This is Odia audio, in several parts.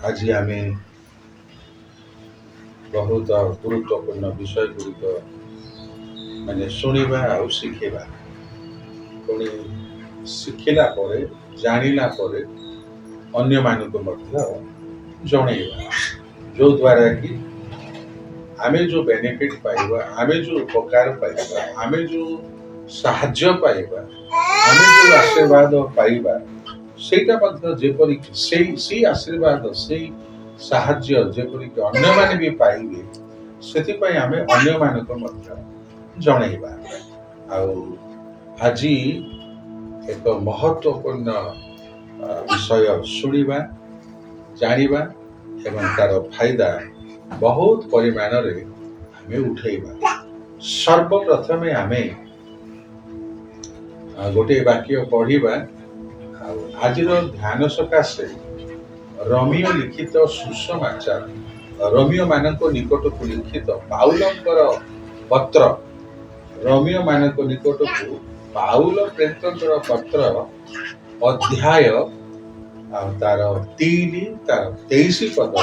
आज आम बहुत गुरुत्वपूर्ण विषय गुड़िक माने शुणा आ शिखा पुणी शिखिला जानिला अन्य मानक जनइबा जो द्वारा कि आमे जो बेनिफिट पाइबा आमे जो उपकार पाइबा आमे जो साहाय्य पाइबा आमे जो आशीर्वाद पाइबा सेटा मध्य जेपरिक से आशीर्वाद से साहाय्य जेपरिक अन्य माने भी पाइबे सेतिपई आमे अन्य मानक मध्य जनइबा आउ आज एक महत्वपूर्ण विषय शुणिबा जानिबा एवं तार फायदा बहुत परिमाण रे आमे उठेबा। सर्वप्रथमे आमे गोटे वाक्य पढ़िबा। आज ध्यान सकाशे रोमियो लिखित सुसमाचार रोमियो मानक निकट को लिखित पाउलंकर पत्र रोमियो मानक निकट को पाउल प्रेरितर पत्र अध्याय तार 3 तार 23 पद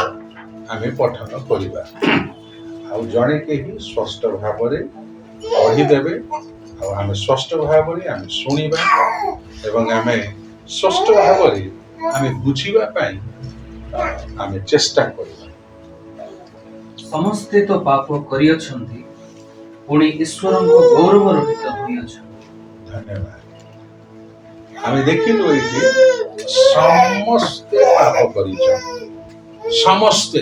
आमे पठन करिबा। आउ जणे के ही स्पष्ट भाव रे पढ़ी देबे आउ आमे स्पष्ट भाव रे आमे सुनिबा एवं आमे स्पष्ट भाव रे आमे बुझिबा पई आमे चेष्टा करिबा। समस्ते तो पाप करियछन्ति पुणी ईश्वरको गौरव रहित होइछन्। धन्यवाद। आमे देखिलु एठी समस्ते पाप करिछन् समस्ते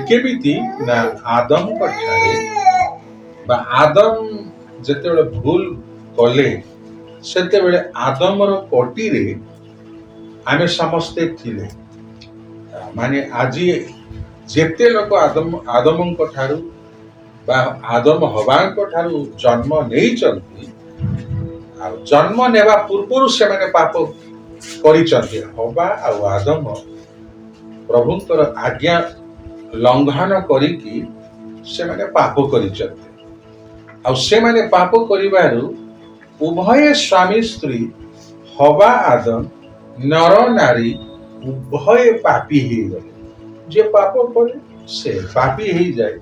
केमिति ना आदम कठारे बा आदम जेतेबेले भूल कले सेतेबेले आदमर कोटी रे आमे समस्ते थिले माने आजी जेते लोक आदम कठारु बा आदम हवांक ठारु जन्म नहीं चलती आ जन्म नेबा पूर्व से माने पाप करिचंती हवा आ आदम प्रभुंकर आज्ञा लंघन करिकी से माने पाप करिचंती आ से माने पाप करिबारु उभय स्वामी स्त्री हवा आदम नर नारी उभय पापी ही गले जे पाप करे से पापी ही जाए।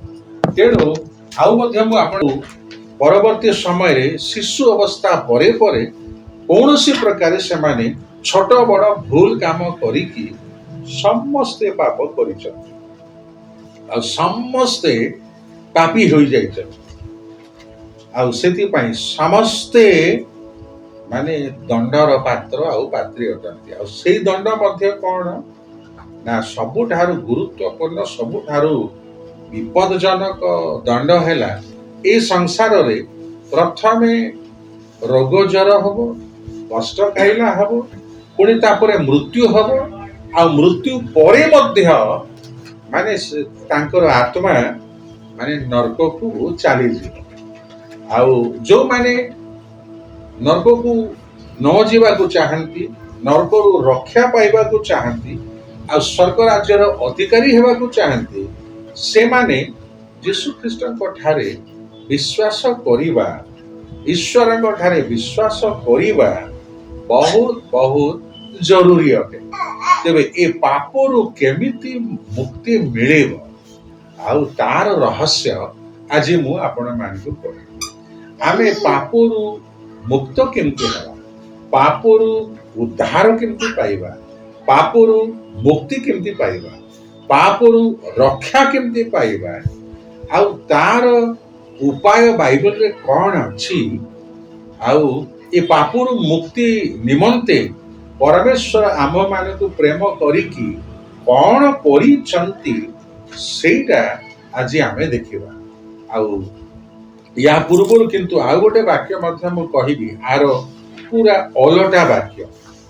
तेणु आउ मध्य मु आपन परवर्ती समय रे शिशु अवस्था परे परे कौनसी प्रकार से माने छोट बड़ भूल काम करिकी समस्ते पाप करिछन आ समस्ते पापी होई जाइछन आ सेति पई समस्ते माने दंडर पात्र आ पात्री अटंती आ सेई दंड मध्य कोन ना सबुठारु गुरुत्वपूर्ण सबुठारु विपदजनक दंड हैला ए संसार रे प्रथमे रोग जर हबो कष्ट खाइला हबो पुणी तापरे मृत्यु हबो आ मृत्यु परे मध्य माने तांकर आत्मा माने नरक को चली जी आ जो माने नरक को न जीवा को चाहंती नरक रु रक्षा पाइबा को चाहंती आ स्वर्ग राज्यर अधिकारी हेबा को चाहंती से माने यीशु ख्रीष्ट ठारे विश्वास करिबा ईश्वर ठारे विश्वास करिबा बहुत बहुत जरूरी अटे। तेबे ए पापरु केमिति मुक्ति मिलेबो आउ तार रहस्य आज मु आपण मानकु कहबी। आमे पापरु मुक्त केमिति हेबा पापरु उद्धार केमिति पाइबा पापरु मुक्ति केमिति पाइबा पापरु रक्षा केमिति पाइबा आउ तार उपाय बाइबल रे कौन अछि आउ ए पापरु मुक्ति निमंते परमेश्वर आम मानकु प्रेम करिकी कौन करिचंती सेटा आज आमे देखिबा। आउ या पूर्वरु किंतु आ गोटे वाक्य मध्य मु कहिबी आरो पूरा अलटा वाक्य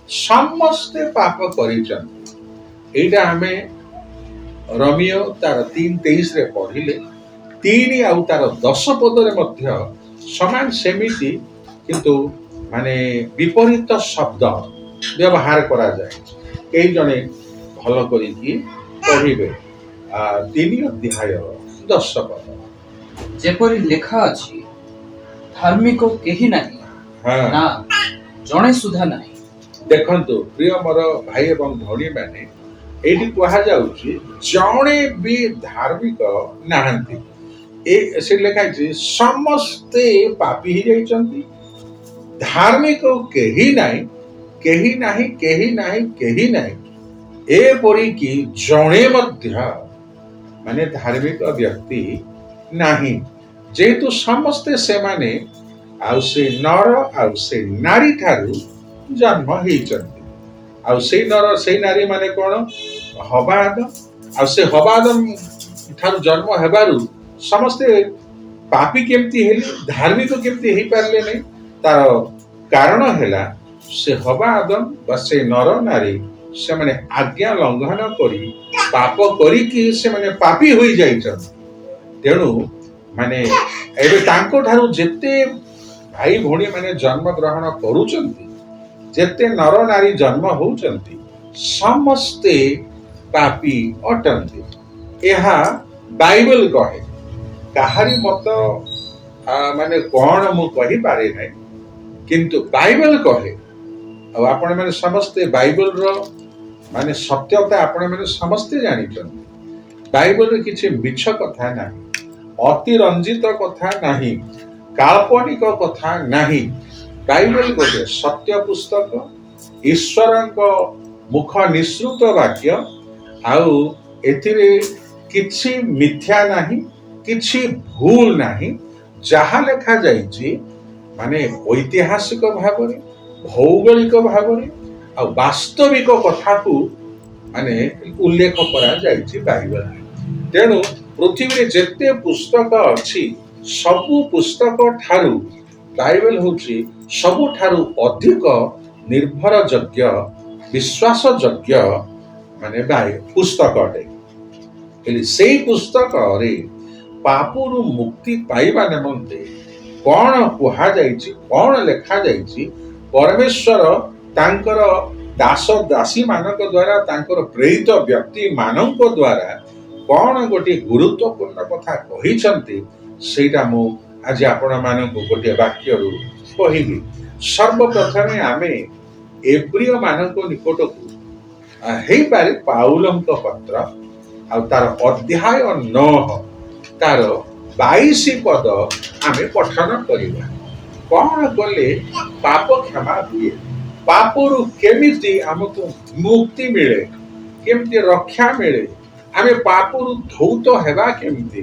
समस्ते पाप करिचंती एटा हमें रोमियो तार 3:23 रे पढ़िले 3 आउ तार 10 पद रे मध्य समान सेमिति किंतु माने विपरीत शब्द व्यवहार करा जाए कई जने भलो करी की पढ़िबे 3 अध्याय 10 पद जेपरि लेखा अछि धार्मिक केही नाही हाँ ना जणे सुधा नाही। देखंतु प्रिय मोर भाई एवं भौणी माने ଏଇଠି କୁହାଯାଉଛି ଜଣେ ବି ଧାର୍ମିକ ନାହାନ୍ତି। ସେ ଲେଖା ହେଇଛି ସମସ୍ତେ ପାପୀ ହେଇଯାଇଛନ୍ତି, ଧାର୍ମିକ କେହି ନାହିଁ, କେହି ନାହିଁ, କେହି ନାହିଁ, କେହି ନାହିଁ, ଏପରିକି ଜଣେ ମଧ୍ୟ ମାନେ ଧାର୍ମିକ ବ୍ୟକ୍ତି ନାହିଁ। ଯେହେତୁ ସମସ୍ତେ ସେମାନେ ଆଉ ସେ ନର ଆଉ ସେ ନାରୀ ଠାରୁ ଜନ୍ମ ହେଇଛନ୍ତି। ଆଉ ସେଇ ନର ସେଇ ନାରୀ ମାନେ କଣ? ହବା ଆଦମ। ଆଉ ସେ ହବା ଆଦମ ଠାରୁ ଜନ୍ମ ହେବାରୁ ସମସ୍ତେ ପାପୀ କେମିତି ହେଲେ, ଧାର୍ମିକ କେମିତି ହେଇପାରିଲେ ନାହିଁ? ତାର କାରଣ ହେଲା ସେ ହବା ଆଦମ ବା ସେ ନର ନାରୀ ସେମାନେ ଆଜ୍ଞା ଲଙ୍ଘନ କରି ପାପ କରିକି ସେମାନେ ପାପୀ ହୋଇଯାଇଛନ୍ତି। ତେଣୁ ମାନେ ଏବେ ତାଙ୍କ ଠାରୁ ଯେତେ ଭାଇ ଭଉଣୀ ମାନେ ଜନ୍ମ ଗ୍ରହଣ କରୁଛନ୍ତି, ଯେତେ ନର ନାରୀ ଜନ୍ମ ହଉଛନ୍ତି, ସମସ୍ତେ ପାପୀ ଅଟନ୍ତି। ଏହା ବାଇବେଲ କହେ। କାହାରି ମତ ମାନେ କଣ ମୁଁ କହିପାରେ ନାହିଁ, କିନ୍ତୁ ବାଇବେଲ କହେ। ଆଉ ଆପଣ ମାନେ ସମସ୍ତେ ବାଇବେଲର ମାନେ ସତ୍ୟତା ଆପଣ ମାନେ ସମସ୍ତେ ଜାଣିଛନ୍ତି। ବାଇବେଲରେ କିଛି ମିଛ କଥା ନାହିଁ, ଅତିରଞ୍ଜିତ କଥା ନାହିଁ, କାଳ୍ପନିକ କଥା ନାହିଁ। ବାଇବେଲ ଗୋଟେ ସତ୍ୟ ପୁସ୍ତକ, ଈଶ୍ୱରଙ୍କ ମୁଖ ନିସୃତ ବାକ୍ୟ। ଆଉ ଏଥିରେ କିଛି ମିଥ୍ୟା ନାହିଁ, କିଛି ଭୁଲ ନାହିଁ। ଯାହା ଲେଖା ଯାଇଛି ମାନେ ଐତିହାସିକ ଭାବରେ, ଭୌଗୋଳିକ ଭାବରେ ଆଉ ବାସ୍ତବିକ କଥାକୁ ମାନେ ଉଲ୍ଲେଖ କରାଯାଇଛି ବାଇବେଲରେ। ତେଣୁ ପୃଥିବୀରେ ଯେତେ ପୁସ୍ତକ ଅଛି, ସବୁ ପୁସ୍ତକ ଠାରୁ ବାଇବେଲ ହଉଛି ସବୁଠାରୁ ଅଧିକ ନିର୍ଭରଯୋଗ୍ୟ, ବିଶ୍ୱାସଯୋଗ୍ୟ ମାନେ ପୁସ୍ତକ ଅଟେ। ହେଲେ ସେଇ ପୁସ୍ତକରେ ପାପରୁ ମୁକ୍ତି ପାଇବା ନିମନ୍ତେ କଣ କୁହାଯାଇଛି, କଣ ଲେଖାଯାଇଛି, ପରମେଶ୍ୱର ତାଙ୍କର ଦାସ ଦାସୀ ମାନଙ୍କ ଦ୍ୱାରା, ତାଙ୍କର ପ୍ରେରିତ ବ୍ୟକ୍ତି ମାନଙ୍କ ଦ୍ୱାରା କଣ ଗୋଟିଏ ଗୁରୁତ୍ୱପୂର୍ଣ୍ଣ କଥା କହିଛନ୍ତି, ସେଇଟା ମୁଁ ଆଜି ଆପଣ ମାନଙ୍କୁ ଗୋଟିଏ ବାକ୍ୟରୁ କହିବି। ସର୍ବପ୍ରଥମେ ଆମେ ଏବ୍ରିୟ ମାନଙ୍କ ନିକଟକୁ ହେଇପାରେ ପାଉଲଙ୍କ ପତ୍ର ଆଉ ତାର ଅଧ୍ୟାୟ 9 ତାର 22 ପଦ ଆମେ ପଠନ କରିବା। କଣ କଲେ ପାପ କ୍ଷମା ହୁଏ, ପାପରୁ କେମିତି ଆମକୁ ମୁକ୍ତି ମିଳେ, କେମିତି ରକ୍ଷା ମିଳେ, ଆମେ ପାପରୁ ଧୌତ ହେବା କେମିତି,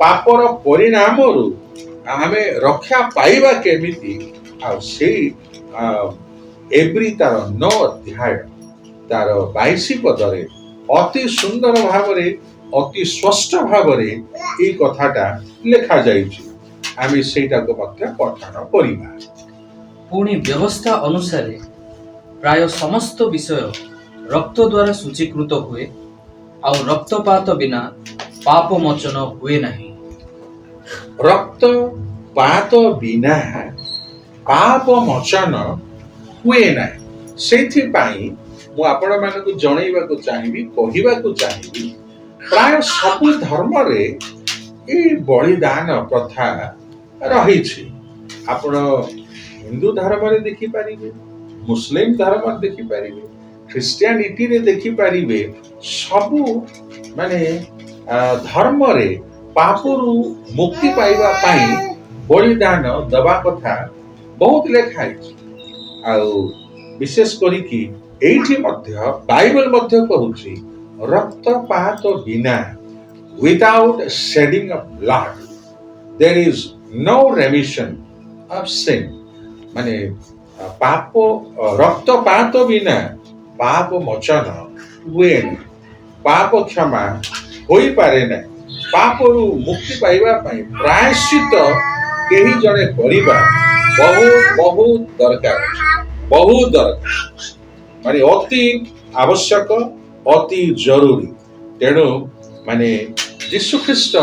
ପାପର ପରିଣାମରୁ ଆମେ ରକ୍ଷା ପାଇବା କେମିତି। ଆଉ ସେଇ ଏବ୍ରି ତାର 9 ଅଧ୍ୟାୟ ତାର 22 ପଦରେ ଅତି ସୁନ୍ଦର ଭାବରେ, ଅତି ସ୍ପଷ୍ଟ ଭାବରେ ଏଇ କଥାଟା ଲେଖାଯାଇଛି। ଆମେ ସେଇଟାକୁ ମଧ୍ୟ ପଠନ କରିବା। ପୁଣି ବ୍ୟବସ୍ଥା ଅନୁସାରେ ପ୍ରାୟ ସମସ୍ତ ବିଷୟ ରକ୍ତ ଦ୍ୱାରା ସୂଚୀକୃତ ହୁଏ, ଆଉ ରକ୍ତପାତ ବିନା ପାପ ମୋଚନ ହୁଏ ନାହିଁ। ରକ୍ତପାତ ବିନା ପାପ ମୋଚନ ହୁଏ ନାହିଁ। ସେଇଥିପାଇଁ ମୁଁ ଆପଣ ମାନଙ୍କୁ ଜଣେଇବାକୁ ଚାହିଁବି, କହିବାକୁ ଚାହିଁବି, ପ୍ରାୟ ସବୁ ଧର୍ମରେ ଏଇ ବଳିଦାନ ପ୍ରଥା ରହିଛି। ଆପଣ ହିନ୍ଦୁ ଧର୍ମରେ ଦେଖିପାରିବେ, ମୁସଲିମ ଧର୍ମରେ ଦେଖିପାରିବେ, ଖ୍ରୀଷ୍ଟିଆନିଟିରେ ଦେଖିପାରିବେ, ସବୁ ମାନେ ଧର୍ମରେ ପାପରୁ ମୁକ୍ତି ପାଇବା ପାଇଁ ବଳିଦାନ ଦେବା କଥା ବହୁତ ଲେଖା ହେଇଛି। ଆଉ ବିଶେଷ କରିକି ଏଇଠି ମଧ୍ୟ ବାଇବେଲ ମଧ୍ୟ କହୁଛି ରକ୍ତପାତ ବିନା, without shedding of blood there is no remission of sin। ମାନେ ପାପ ରକ୍ତପାତ ବିନା ପାପ ମୋଚନ ହୁଏ ନାହିଁ, ପାପ କ୍ଷମା ହୋଇପାରେ ନାହିଁ। ପାପରୁ ମୁକ୍ତି ପାଇବା ପାଇଁ ପ୍ରାୟଶ୍ଚିତ କେହି ଜଣେ କରିବା ବହୁତ ବହୁତ ଦରକାର, ବହୁତ ଦରକାର, ମାନେ ଅତି ଆବଶ୍ୟକ, ଅତି ଜରୁରୀ। ତେଣୁ ମାନେ ଯୀଶୁ ଖ୍ରୀଷ୍ଟ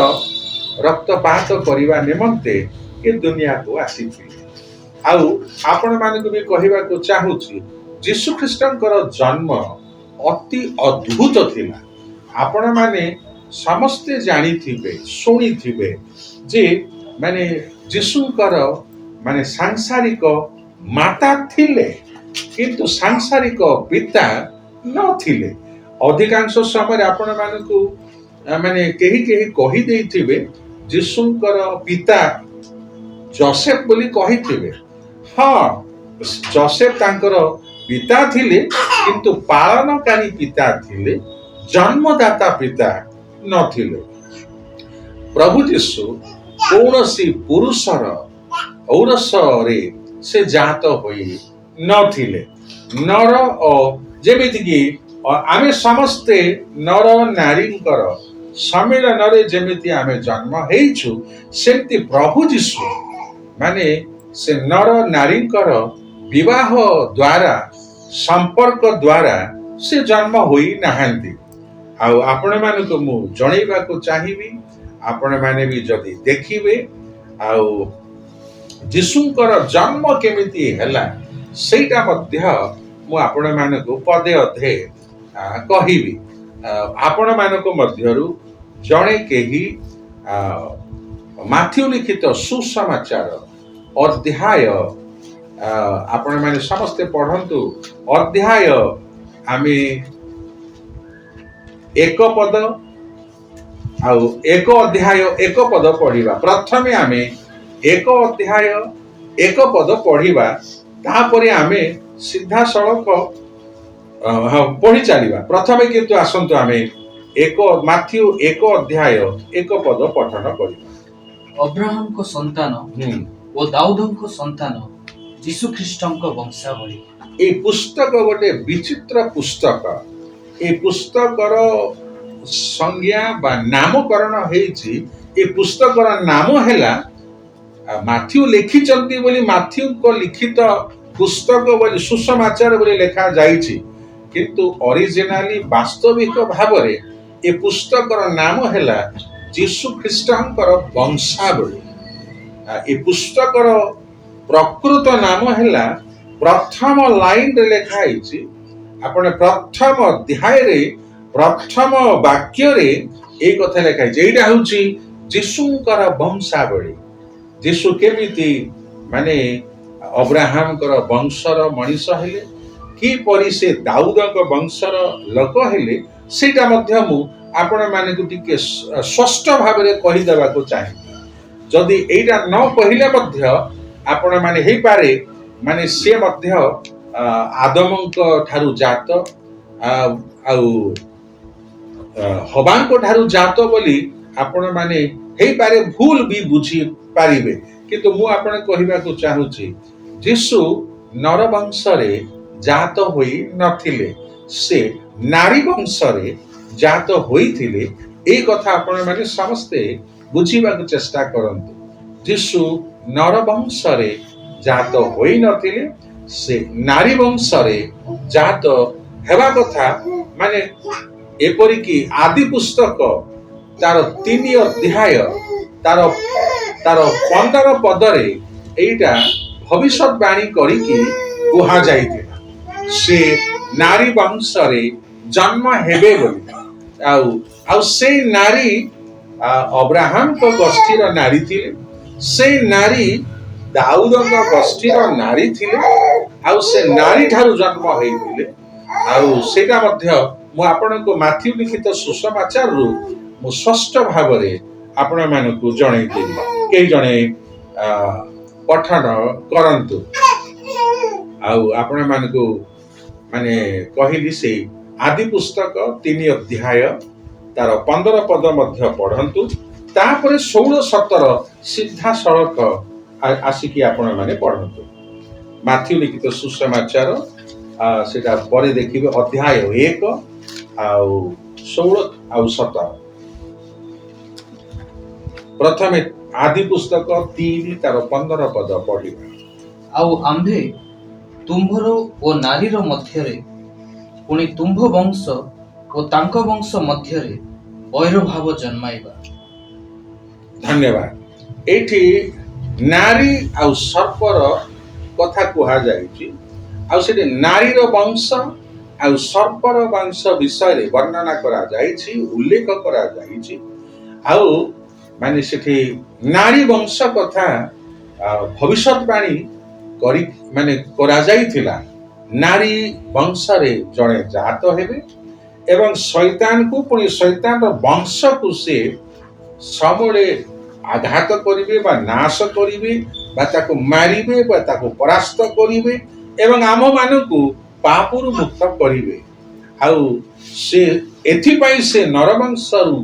ରକ୍ତପାତ କରିବା ନିମନ୍ତେ ଏ ଦୁନିଆକୁ ଆସିଥିଲେ। ଆଉ ଆପଣ ମାନଙ୍କୁ ବି କହିବାକୁ ଚାହୁଁଛି, ଯୀଶୁ ଖ୍ରୀଷ୍ଟଙ୍କର ଜନ୍ମ ଅତି ଅଦ୍ଭୁତ ଥିଲା। ଆପଣ ମାନେ ସମସ୍ତେ ଜାଣିଥିବେ, ଶୁଣିଥିବେ ଯେ ମାନେ ଯୀଶୁଙ୍କର ମାନେ ସାଂସାରିକ ମାତା ଥିଲେ, କିନ୍ତୁ ସାଂସାରିକ ପିତା ନଥିଲେ। अधिकांश समय आपण मानकु माने केही केही कहि देइथिबे यीशुंकर पिता जोसेफ बोली कहिथिबे। हाँ, जोसेफ तांकर पिता थिले किंतु पालनकारी पिता थिले, जन्मदाता पिता नथिले। प्रभु यीशु कौनसी पुरुषर औरसरे से जात होई नथिले। नर जेमिति कि आमे समस्ते नर नारींकर सम्मिलन रे जेमिति आमे जन्म हेइछु, सेमति प्रभु यीशु माने से नर नारींकर विवाह द्वारा संपर्क द्वारा से जन्म होई नाहंती। आउ आपण मानकु मु जणैबाकु चाहिबी, आपण माने भी जदि देखिबे आउ यीशुंकर जन्म केमिति हैला सेटा मध्य मु आपण मानकु पदे अधे कहिबी। आपण मानकु मध्यरु जणे केही माथ्यू लिखित सुसमाचार अध्याय आपण माने समस्ते पढ़ंतु। अध्याय आमे एक पद आउ एक अध्याय एक पद पढ़िबा। प्रथमे आमे एक अध्याय एक पद पढ़िबा, तापरे आमे सीधा सड़क पढ़ी चलिबा। प्रथमे किंतु आसंतु आमे एक माथ्यू एक अध्याय एक पद पठन करिबा। अब्राहम को संतान ओ दाऊदन को संतान यीशु ख्रीष्टन को वंशावली। ए पुस्तक गोटे विचित्र पुस्तक। ए पुस्तकर संज्ञा बा नामकरण हेछि। ए पुस्तकर नाम हैला माथ्यू लिखिचंती बोली माथ्यू को लिखित पुस्तक बोली सुसमाचार बोली लेखा जाइछि, किंतु ओरिजिनली वास्तविक भावरे ए पुस्तकर नाम हैला यीशु ख्रीष्टंकर वंशावली। ए पुस्तकर प्रकृत नाम हैला प्रथम लाइन रे लेखा हेछि। आपण प्रथम अध्याय रे प्रथम वाक्य रे ए कथा लेखा हेछि। एटा होछि यीशुंकर वंशावली। यीशु केमिति माने अब्राहम कर वंशर मनीष हेले, कि परि से दाऊदक वंशर लोक हेले, सेटा मध्य मु आपण माने को टिके स्पष्ट भाव रे कहि देबा को चाहे। जदि एटा न कहिले मध्य आपण माने हेइ पारे माने से मध्य आदमक ठारू जात आउ हबांक ठारू जात बोली आपण माने हेइ पारे भूल भी बुझी पारिबे। किंतु मु आपण कहिबा को चाहूची यीशु नर वंश रे जात होई नथिले, से नारी वंश रे जात होइथिले। ए कथा आपण माने समस्ते बुझीबा को चेष्टा करंतु। यीशु नर वंश रे जात होई नथिले, से नारी वंश रे जात हेबा कथा। माने एपरि कि आदि पुस्तक तार 3 अध्याय तार 15 पदरे एइटा भविष्यवाणी करिकि कुहा जाइतिला से नारी वंश रे जन्म हेबे बोली। आउ से नारी अब्राहम को गोष्ठीर नारी थिले, से नारी दाऊद को गोष्ठीर नारी थिले, आउ से नारी ठारू जन्म हेइतिले। आउ सेटा मध्य मु आपण को माथ्यू लिखित सुसमाचार रु मु स्पष्ट भाव रे आपण मानकु जणै देबी। के जणे पठन करंतु। आउ आपण मानकु माने कहिली से आदि पुस्तक 3 अध्याय तार 15 पद मध्य पढ़ंतु। तापरे 16-17 सीधा सड़क आसिकी आपण माने पढ़ंतु। माथ्यू लिखित सुसमाचार सेटा परे देखिबे अध्याय 1 आउ 16 आउ 17। प्रथमे आदि पुस्तक 3 तार 15 पद पढ़िबा। आउ आम्भे तुम्भर ओ नारीर मध्यरे पुणी तुम्भ वंश ओ तांक वंश मध्यरे वैर भाव जन्माइबा। धन्यवाद। एठी नारी आउ सर्पर कथा कुहा जाइछि। आउ सेठी नारीर वंश आउ सर्पर वंश विषय रे वर्णना करा जाइछि, उल्लेख करा जाइछि। आउ माने सेठी नारी वंश कथा भविष्यवाणी करी माने करा जाइथिला। नारी वंश रे जणे जात हेबे ଏବଂ ଶୈତାନକୁ ପୁଣି ଶୈତାନର ବଂଶକୁ ସେ ସମୂଳେ ଆଘାତ କରିବେ ବା ନାଶ କରିବେ ବା ତାକୁ ମାରିବେ ବା ତାକୁ ପରାସ୍ତ କରିବେ ଏବଂ ଆମମାନଙ୍କୁ ପାପରୁ ମୁକ୍ତ କରିବେ। ଆଉ ସେ ଏଥିପାଇଁ ସେ ନରବଂଶରୁ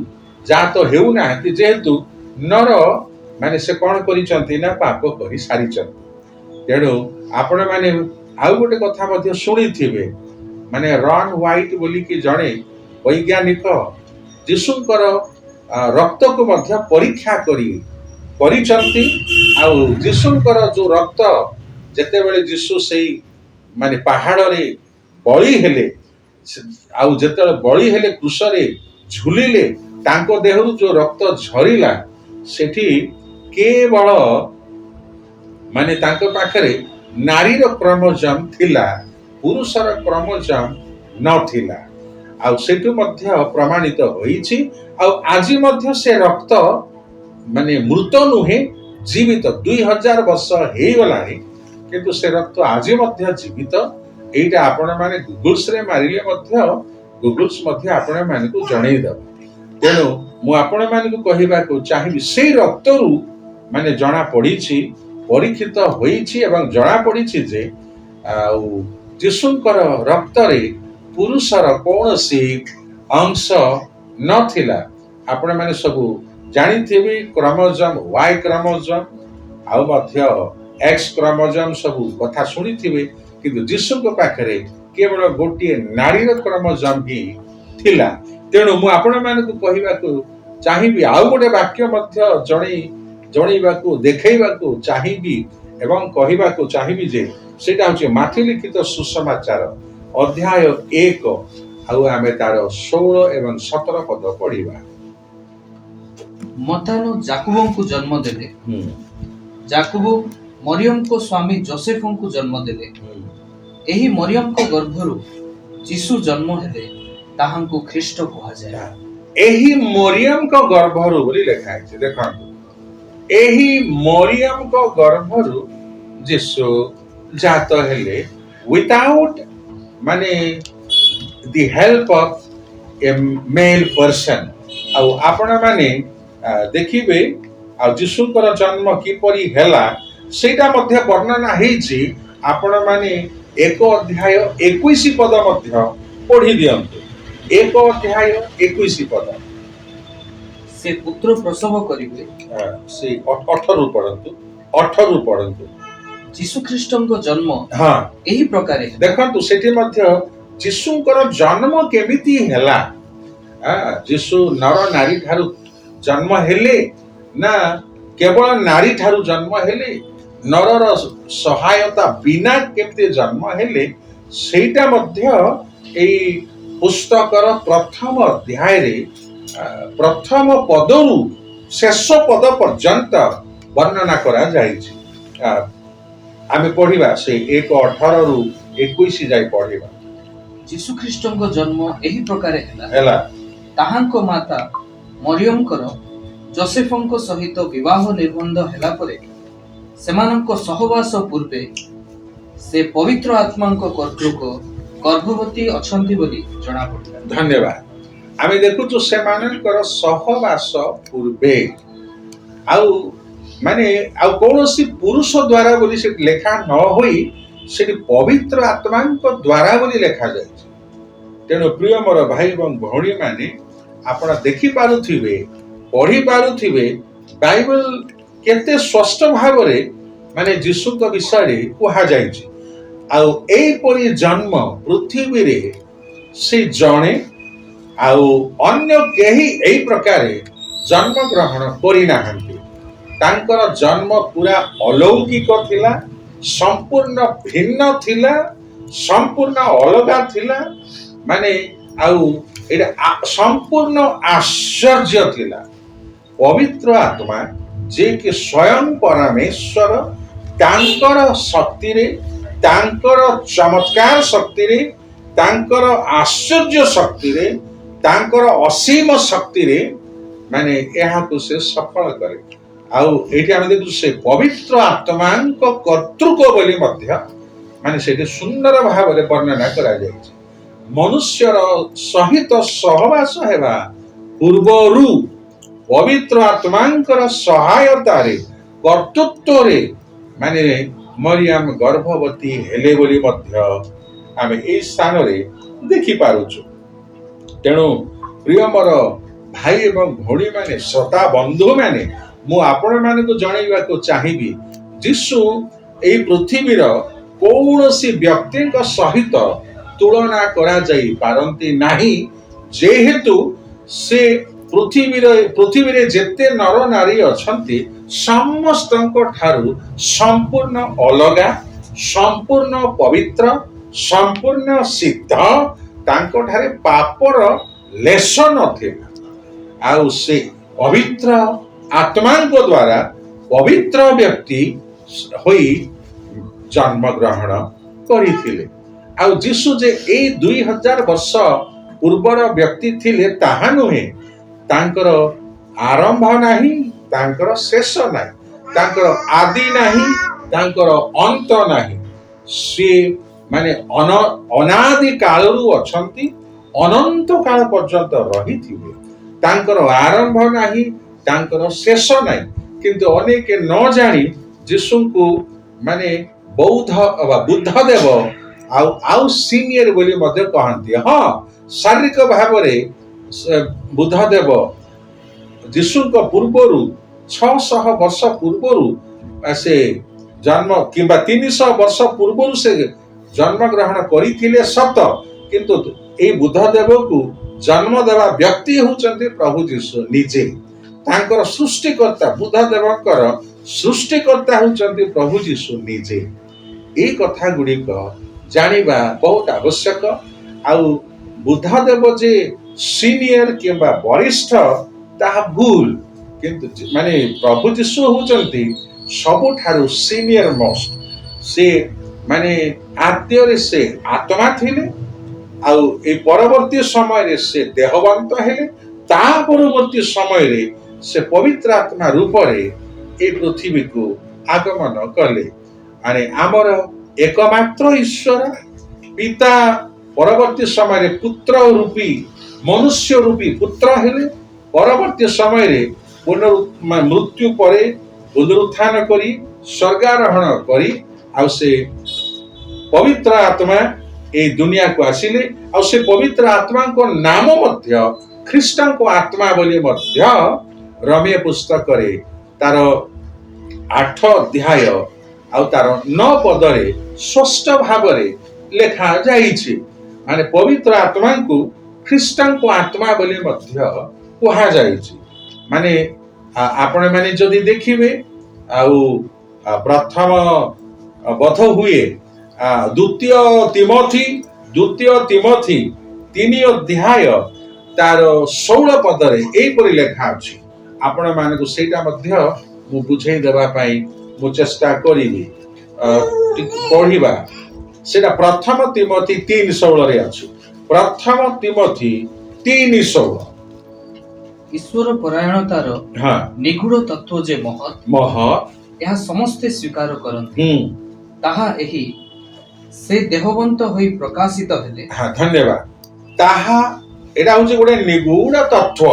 ଜାତ ହେଉନାହାନ୍ତି, ଯେହେତୁ ନର ମାନେ ସେ କଣ କରିଛନ୍ତି ନା ପାପ କରି ସାରିଛନ୍ତି। ତେଣୁ ଆପଣମାନେ ଆଉ ଗୋଟେ କଥା ମଧ୍ୟ ଶୁଣିଥିବେ, ମାନେ ରନ୍ ହ୍ୱାଇଟ୍ ବୋଲିକି ଜଣେ ବୈଜ୍ଞାନିକ ଯୀଶୁଙ୍କର ରକ୍ତକୁ ମଧ୍ୟ ପରୀକ୍ଷା କରିଛନ୍ତି। ଆଉ ଯୀଶୁଙ୍କର ଯୋଉ ରକ୍ତ ଯେତେବେଳେ ଯୀଶୁ ସେଇ ମାନେ ପାହାଡରେ ବଳି ହେଲେ, ଆଉ ଯେତେବେଳେ ବଳି ହେଲେ କ୍ରୁଶରେ ଝୁଲିଲେ, ତାଙ୍କ ଦେହରୁ ଯୋଉ ରକ୍ତ ଝରିଲା ସେଠି କେବଳ ମାନେ ତାଙ୍କ ପାଖରେ ନାରୀର କ୍ରୋମୋଜୋମ ଥିଲା, ପୁରୁଷର କ୍ରୋମୋଜୋମ ନଥିଲା। ଆଉ ସେଠୁ ମଧ୍ୟ ପ୍ରମାଣିତ ହୋଇଛି। ଆଉ ଆଜି ମଧ୍ୟ ସେ ରକ୍ତ ମାନେ ମୃତ ନୁହେଁ, ଜୀବିତ। 2000 ବର୍ଷ ହେଇଗଲାଣି, କିନ୍ତୁ ସେ ରକ୍ତ ଆଜି ମଧ୍ୟ ଜୀବିତ। ଏଇଟା ଆପଣ ମାନେ ଗୁଗଲ୍ସରେ ମାରିଲେ ମଧ୍ୟ ଗୁଗଲ୍ସ ମଧ୍ୟ ଆପଣ ମାନଙ୍କୁ ଜଣେଇଦେବ। ତେଣୁ ମୁଁ ଆପଣ ମାନଙ୍କୁ କହିବାକୁ ଚାହିଁବି, ସେଇ ରକ୍ତରୁ ମାନେ ଜଣା ପଡିଛି, ପରୀକ୍ଷିତ ହୋଇଛି ଏବଂ ଜଣା ପଡିଛି ଯେ ଆଉ ଯୀଶୁଙ୍କର ରକ୍ତରେ ପୁରୁଷର କୌଣସି ଅଂଶ ନଥିଲା। ଆପଣ ମାନେ ସବୁ ଜାଣିଥିବେ କ୍ରୋମୋଜୋମ, Y କ୍ରୋମୋଜୋମ ଆଉ ମଧ୍ୟ X କ୍ରୋମୋଜୋମ ସବୁ କଥା ଶୁଣିଥିବେ, କିନ୍ତୁ ଯୀଶୁଙ୍କ ପାଖରେ କେବଳ ଗୋଟିଏ ନାରୀର କ୍ରୋମୋଜୋମ ହିଁ ଥିଲା। ତେଣୁ ମୁଁ ଆପଣ ମାନଙ୍କୁ କହିବାକୁ ଚାହିଁବି, ଆଉ ଗୋଟେ ବାକ୍ୟ ମଧ୍ୟ ଜଣେଇବାକୁ ଦେଖେଇବାକୁ ଚାହିଁବି ଏବଂ କହିବାକୁ ଚାହିଁବି ଯେ ସେଇଟା ହଉଛି ମାଥି ଲିଖିତ ସୁସମାଚାର ଅଧ୍ୟାୟ 1 ଆଉ ଆମେ ତାର 16 ଏବଂ 17 ପଦ ପଢିବା। ମତାନ ଜାକୁବଙ୍କୁ ଜନ୍ମ ଦେଲେ। ଜାକୁବ ମରିୟମଙ୍କ ସ୍ୱାମୀ ଯୋସେଫଙ୍କୁ ଜନ୍ମ ଦେଲେ। ଏହି ମରିୟମଙ୍କ ଗର୍ଭରୁ ଯୀଶୁ ଜନ୍ମ ହେଲେ, ତାହାଙ୍କୁ ଖ୍ରୀଷ୍ଟ କୁହାଯାଏ। ଏହି ମରିୟମଙ୍କ ଗର୍ଭରୁ ବୋଲି ଲେଖା ହେଇଛି। ଦେଖନ୍ତୁ, ଏହି ମରିୟମଙ୍କ ଗର୍ଭରୁ ଯୀଶୁ ଜାତ ହେଲେ, ୱିଥାଉଟ୍ ମାନେ the help of a male person. ଆଉ ଆପଣ ମାନେ ଦେଖିବେ, ଆଉ ଯୀଶୁଙ୍କର ଜନ୍ମ କିପରି ହେଲା ସେଇଟା ମଧ୍ୟ ବର୍ଣ୍ଣନା ହେଇଛି। ଆପଣ ମାନେ 1 ଅଧ୍ୟାୟ 21 ପଦ ମଧ୍ୟ ପଢି ଦିଅନ୍ତୁ। 1 ଅଧ୍ୟାୟ 21 ପଦ। ସେ ପୁତ୍ର ପ୍ରସବ କରିବେ। ସେ 18 ପଢନ୍ତୁ, 18 ପଢନ୍ତୁ। ଯୀଶୁ ଖ୍ରୀଷ୍ଟଙ୍କ ଜନ୍ମ ହଁ, ଏହି ପ୍ରକାରେ ଦେଖନ୍ତୁ ସେଠି ମଧ୍ୟ ଯୀଶୁଙ୍କର ଜନ୍ମ କେମିତି ହେଲା। ଯୀଶୁ ନର ନାରୀ ଠାରୁ ଜନ୍ମ ହେଲେ ନା କେବଳ ନାରୀ ଠାରୁ ଜନ୍ମ ହେଲେ, ନରର ସହାୟତା ବିନା କେମିତି ଜନ୍ମ ହେଲେ, ସେଇଟା ମଧ୍ୟ ଏଇ ପୁସ୍ତକର ପ୍ରଥମ ଅଧ୍ୟାୟରେ ପ୍ରଥମ ପଦରୁ ଶେଷ ପଦ ପର୍ଯ୍ୟନ୍ତ ବର୍ଣ୍ଣନା କରାଯାଇଛି। ଆମେ ପଢିବା ସେ 1:18ରୁ 21 ଯାଇ ପଢିବା। ଯୀଶୁ ଖ୍ରୀଷ୍ଟଙ୍କ ଜନ୍ମ ଏହି ପ୍ରକାରେ ହେଲା। ତାହାଙ୍କ ମାତା ମରିୟମଙ୍କର ଯୋସେଫଙ୍କ ସହିତ ବିବାହ ନିର୍ବନ୍ଧ ହେଲା ପରେ, ସେମାନଙ୍କ ସହବାସ ପୂର୍ବେ ସେ ପବିତ୍ର ଆତ୍ମାଙ୍କ କର୍ତ୍ତୃକ ଗର୍ଭବତୀ ଅଛନ୍ତି ବୋଲି ଜଣାପଡ଼ିଲା। ଧନ୍ୟବାଦ। ଆମେ ଦେଖୁଛୁ ସେମାନଙ୍କର ସହବାସ ପୂର୍ବେ, ଆଉ ମାନେ ଆଉ କୌଣସି ପୁରୁଷ ଦ୍ୱାରା ବୋଲି ସେଠି ଲେଖା ନ ହୋଇ ସେଠି ପବିତ୍ର ଆତ୍ମାଙ୍କ ଦ୍ୱାରା ବୋଲି ଲେଖାଯାଇଛି। ତେଣୁ ପ୍ରିୟ ମୋର ଭାଇ ଏବଂ ଭଉଣୀ ମାନେ, ଆପଣ ଦେଖିପାରୁଥିବେ, ପଢି ପାରୁଥିବେ, ବାଇବଲ କେତେ ସ୍ପଷ୍ଟ ଭାବରେ ମାନେ ଯୀଶୁଙ୍କ ବିଷୟରେ କୁହାଯାଇଛି। ଆଉ ଏଇପରି ଜନ୍ମ ପୃଥିବୀରେ ସେ ଜଣେ, ଆଉ ଅନ୍ୟ କେହି ଏଇ ପ୍ରକାରେ ଜନ୍ମ ଗ୍ରହଣ କରିନାହାନ୍ତି। ତାଙ୍କର ଜନ୍ମ ପୁରା ଅଲୌକିକ ଥିଲା, ସମ୍ପୂର୍ଣ୍ଣ ଭିନ୍ନ ଥିଲା, ସମ୍ପୂର୍ଣ୍ଣ ଅଲଗା ଥିଲା। ମାନେ ଆଉ ଏଇଟା ସମ୍ପୂର୍ଣ୍ଣ ଆଶ୍ଚର୍ଯ୍ୟ ଥିଲା। ପବିତ୍ର ଆତ୍ମା ଯିଏକି ସ୍ୱୟଂ ପରମେଶ୍ୱର, ତାଙ୍କର ଶକ୍ତିରେ, ତାଙ୍କର ଚମତ୍କାର ଶକ୍ତିରେ, ତାଙ୍କର ଆଶ୍ଚର୍ଯ୍ୟ ଶକ୍ତିରେ, ତାଙ୍କର ଅସୀମ ଶକ୍ତିରେ ମାନେ ଏହାକୁ ସେ ସଫଳ କରେ। ଆଉ ଏଇଠି ଆମେ ଦେଖୁଛୁ ସେ ପବିତ୍ର ଆତ୍ମାଙ୍କ କର୍ତ୍ତୃକ ବୋଲି ମଧ୍ୟ ମାନେ ସେଠି ସୁନ୍ଦର ଭାବରେ ବର୍ଣ୍ଣନା କରାଯାଇଛି। ମନୁଷ୍ୟର ସହିତ ସହବାସ ହେବା ପୂର୍ବରୁ ପବିତ୍ର ଆତ୍ମାଙ୍କର ସହାୟତାରେ କର୍ତ୍ତୃତ୍ୱରେ ମାନେ ମରିୟମ ଗର୍ଭବତୀ ହେଲେ ବୋଲି ମଧ୍ୟ ଆମେ ଏହି ସ୍ଥାନରେ ଦେଖିପାରୁଛୁ। ତେଣୁ ପ୍ରିୟ ମୋର ଭାଇ ଏବଂ ଭଉଣୀ ମାନେ, ଶ୍ରୋତା ବନ୍ଧୁ ମାନେ, ମୁଁ ଆପଣମାନଙ୍କୁ ଜଣାଇବାକୁ ଚାହିଁବି, ଯୀଶୁ ଏହି ପୃଥିବୀର କୌଣସି ବ୍ୟକ୍ତିଙ୍କ ସହିତ ତୁଳନା କରାଯାଇ ପାରନ୍ତି ନାହିଁ, ଯେହେତୁ ସେ ପୃଥିବୀରେ ଯେତେ ନର ନାରୀ ଅଛନ୍ତି ସମସ୍ତଙ୍କ ଠାରୁ ସମ୍ପୂର୍ଣ୍ଣ ଅଲଗା, ସମ୍ପୂର୍ଣ୍ଣ ପବିତ୍ର, ସମ୍ପୂର୍ଣ୍ଣ ସିଦ୍ଧ, ତାଙ୍କଠାରେ ପାପର ଲେଶ ନଥିଲା। ଆଉ ସେ ପବିତ୍ର ଆତ୍ମାଙ୍କ ଦ୍ୱାରା ପବିତ୍ର ବ୍ୟକ୍ତି ହୋଇ ଜନ୍ମଗ୍ରହଣ କରିଥିଲେ। ଆଉ ଯୀଶୁ ଯେ ଏଇ 2000 ବର୍ଷ ପୂର୍ବର ବ୍ୟକ୍ତି ଥିଲେ ତାହା ନୁହେଁ। ତାଙ୍କର ଆରମ୍ଭ ନାହିଁ, ତାଙ୍କର ଶେଷ ନାହିଁ, ତାଙ୍କର ଆଦି ନାହିଁ, ତାଙ୍କର ଅନ୍ତ ନାହିଁ। ସିଏ ମାନେ ଅନାଦି କାଳରୁ ଅଛନ୍ତି, ଅନନ୍ତ କାଳ ପର୍ଯ୍ୟନ୍ତ ରହିଥିବେ। ତାଙ୍କର ଆରମ୍ଭ ନାହିଁ, ତାଙ୍କର ଶେଷ ନାହିଁ। କିନ୍ତୁ ଅନେକ ନ ଜାଣି ଯୀଶୁଙ୍କୁ ମାନେ ବୁଦ୍ଧ ଦେବ ଆଉ ସିନିୟର ବୋଲି ମଧ୍ୟ କହନ୍ତି। ହଁ, ଶାରୀରିକ ଭାବରେ ବୁଦ୍ଧ ଦେବ ଯୀଶୁଙ୍କ ପୂର୍ବରୁ 600 ବର୍ଷ ପୂର୍ବରୁ ସେ ଜନ୍ମ କିମ୍ବା 300 ବର୍ଷ ପୂର୍ବରୁ ସେ ଜନ୍ମଗ୍ରହଣ କରିଥିଲେ ସତ, କିନ୍ତୁ ଏଇ ବୁଦ୍ଧ ଦେବକୁ ଜନ୍ମ ଦେବା ବ୍ୟକ୍ତି ହେଉଛନ୍ତି ପ୍ରଭୁ ଯୀଶୁ ନିଜେ। ତାଙ୍କର ସୃଷ୍ଟିକର୍ତ୍ତା, ବୁଦ୍ଧ ଦେବଙ୍କର ସୃଷ୍ଟିକର୍ତ୍ତା ହେଉଛନ୍ତି ପ୍ରଭୁ ଯୀଶୁ ନିଜେ। ଏଇ କଥା ଗୁଡ଼ିକ ଜାଣିବା ବହୁତ ଆବଶ୍ୟକ। ଆଉ ବୁଦ୍ଧ ଦେବ ଯେ ସିନିୟର କିମ୍ବା ବରିଷ୍ଠ ତାହା ଭୁଲ, କିନ୍ତୁ ମାନେ ପ୍ରଭୁ ଯୀଶୁ ହେଉଛନ୍ତି ସବୁଠାରୁ ସିନିୟର ମୋଷ୍ଟ। ସେ ମାନେ ଆଦ୍ୟରେ ସେ ଆତ୍ମା ଥିଲେ, ଆଉ ଏଇ ପରବର୍ତ୍ତୀ ସମୟରେ ସେ ଦେହବନ୍ତ ହେଲେ, ତା ପରବର୍ତ୍ତୀ ସମୟରେ ସେ ପବିତ୍ର ଆତ୍ମା ରୂପରେ এই ପୃଥିବୀକୁ ଆଗମନ କଲେ। ଆରେ ଆମର ଏକମାତ୍ର ଈଶ୍ୱର ପିତା ପରବର୍ତ୍ତୀ ସମୟରେ ପୁତ୍ର ରୂପୀ, ମନୁଷ୍ୟ ରୂପୀ ପୁତ୍ର ହେଲେ। ପରବର୍ତ୍ତୀ ସମୟରେ ମୃତ୍ୟୁ ପରେ ପୁନରୁତ୍ଥାନ କରି ସ୍ୱର୍ଗାରୋହଣ କରି ଆଉ ସେ ପବିତ୍ର ଆତ୍ମା এই ଦୁନିଆକୁ ଆସିଲେ। ଆଉ ସେ ପବିତ୍ର ଆତ୍ମାଙ୍କ ନାମ ମଧ୍ୟ ଖ୍ରୀଷ୍ଟଙ୍କ ଆତ୍ମା ବୋଲି ମଧ୍ୟ ରୋମୀୟ ପୁସ୍ତକରେ ତାର 8 ଅଧ୍ୟାୟ ଆଉ ତାର 9 ପଦରେ ସ୍ପଷ୍ଟ ଭାବରେ ଲେଖା ଯାଇଛି। ମାନେ ପବିତ୍ର ଆତ୍ମାଙ୍କୁ ଖ୍ରୀଷ୍ଟଙ୍କ ଆତ୍ମା ବୋଲି ମଧ୍ୟ କୁହାଯାଇଛି। ମାନେ ଆପଣ ମାନେ ଯଦି ଦେଖିବେ, ଆଉ ପ୍ରଥମ ବୋଧ ହୁଏ ଦ୍ୱିତୀୟ ତିମୋଥୀ 3 ଅଧ୍ୟାୟ ତାର 16 ପଦରେ ଏଇପରି ଲେଖା ଅଛି। ଆପଣ ମାନଙ୍କୁ ସେଇଟା ମଧ୍ୟ ମୁଁ ବୁଝେଇ ଦେବା ପାଇଁ ମୁଁ ଚେଷ୍ଟା କରିବି। ପଢିବା ସେଟା ପ୍ରଥମ ତିମୋଥୀ 3:16 ଅଛି। ପ୍ରଥମ ତିମୋଥୀ 3:16। ଈଶ୍ୱର ପରାୟଣତାର ନିଗୁଢ଼ ତତ୍ତ୍ୱ ଯେ ମହତ୍ ଏହା ସମସ୍ତେ ସ୍ୱୀକାର କରନ୍ତି, ତାହା ଏହି ସେ ଦେହବନ୍ତ ହୋଇ ପ୍ରକାଶିତ ହେଲେ। ଧନ୍ୟବାଦ। ତାହା ଏଟା ହଉଛି ଗୋଟେ ନିଗୁଢ଼ ତତ୍ତ୍ୱ,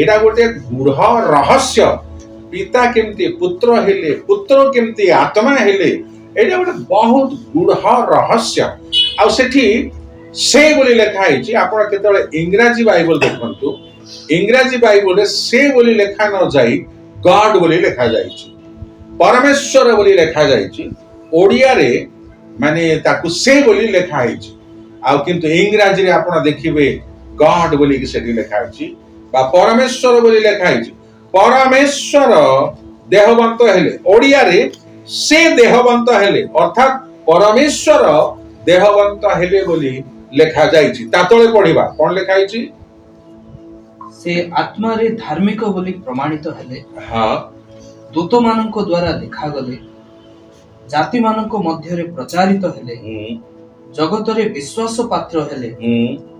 ଏଟା ଗୋଟେ ଗୂଢ଼ ରହସ୍ୟ। ପିତା କେମିତି ପୁତ୍ର ହେଲେ, ପୁତ୍ର କେମିତି ଆତ୍ମା ହେଲେ, ଏଇଟା ଗୋଟେ ବହୁତ ଗୂଢ଼ ରହସ୍ୟ। ଆଉ ସେଠି ସେ ବୋଲି ଲେଖା ହେଇଛି। ଆପଣ କେତେବେଳେ ଇଂରାଜୀ ବାଇବଲ ଦେଖନ୍ତୁ, ଇଂରାଜୀ ବାଇବଲରେ ସେ ବୋଲି ଲେଖା ନ ଯାଇ ଗଡ୍ ବୋଲି ଲେଖା ଯାଇଛି, ପରମେଶ୍ୱର ବୋଲି ଲେଖା ଯାଇଛି। ଓଡ଼ିଆରେ ମାନେ ତାକୁ ସେ ବୋଲି ଲେଖା ହେଇଛି। ଆଉ କିନ୍ତୁ ଇଂରାଜୀରେ ଆପଣ ଦେଖିବେ ଗଡ୍ ବୋଲିକି ସେଠି ଲେଖା ହେଇଛି, ବା ପରମେଶ୍ୱର ବୋଲି ଲେଖା ହେଇଛି। ପରମେଶ୍ୱର ଦେହବନ୍ତ ହେଲେ, ଓଡ଼ିଆରେ ସେ ଦେହବନ୍ତ ହେଲେ, ଅର୍ଥାତ୍ ପରମେଶ୍ୱର ଦେହବନ୍ତ ହେଲେ ବୋଲି ଲେଖା ଯାଇଛି। ତା ତଳେ ପଢିବା କଣ ଲେଖା ହେଇଛି? ସେ ଆତ୍ମାରେ ଧାର୍ମିକ ବୋଲି ପ୍ରମାଣିତ ହେଲେ, ଦୂତମାନଙ୍କ ଦ୍ୱାରା ଦେଖାଗଲେ, ଜାତିମାନଙ୍କ ମଧ୍ୟରେ ପ୍ରଚାରିତ ହେଲେ, ଜଗତରେ ବିଶ୍ୱାସ ପାତ୍ର ହେଲେ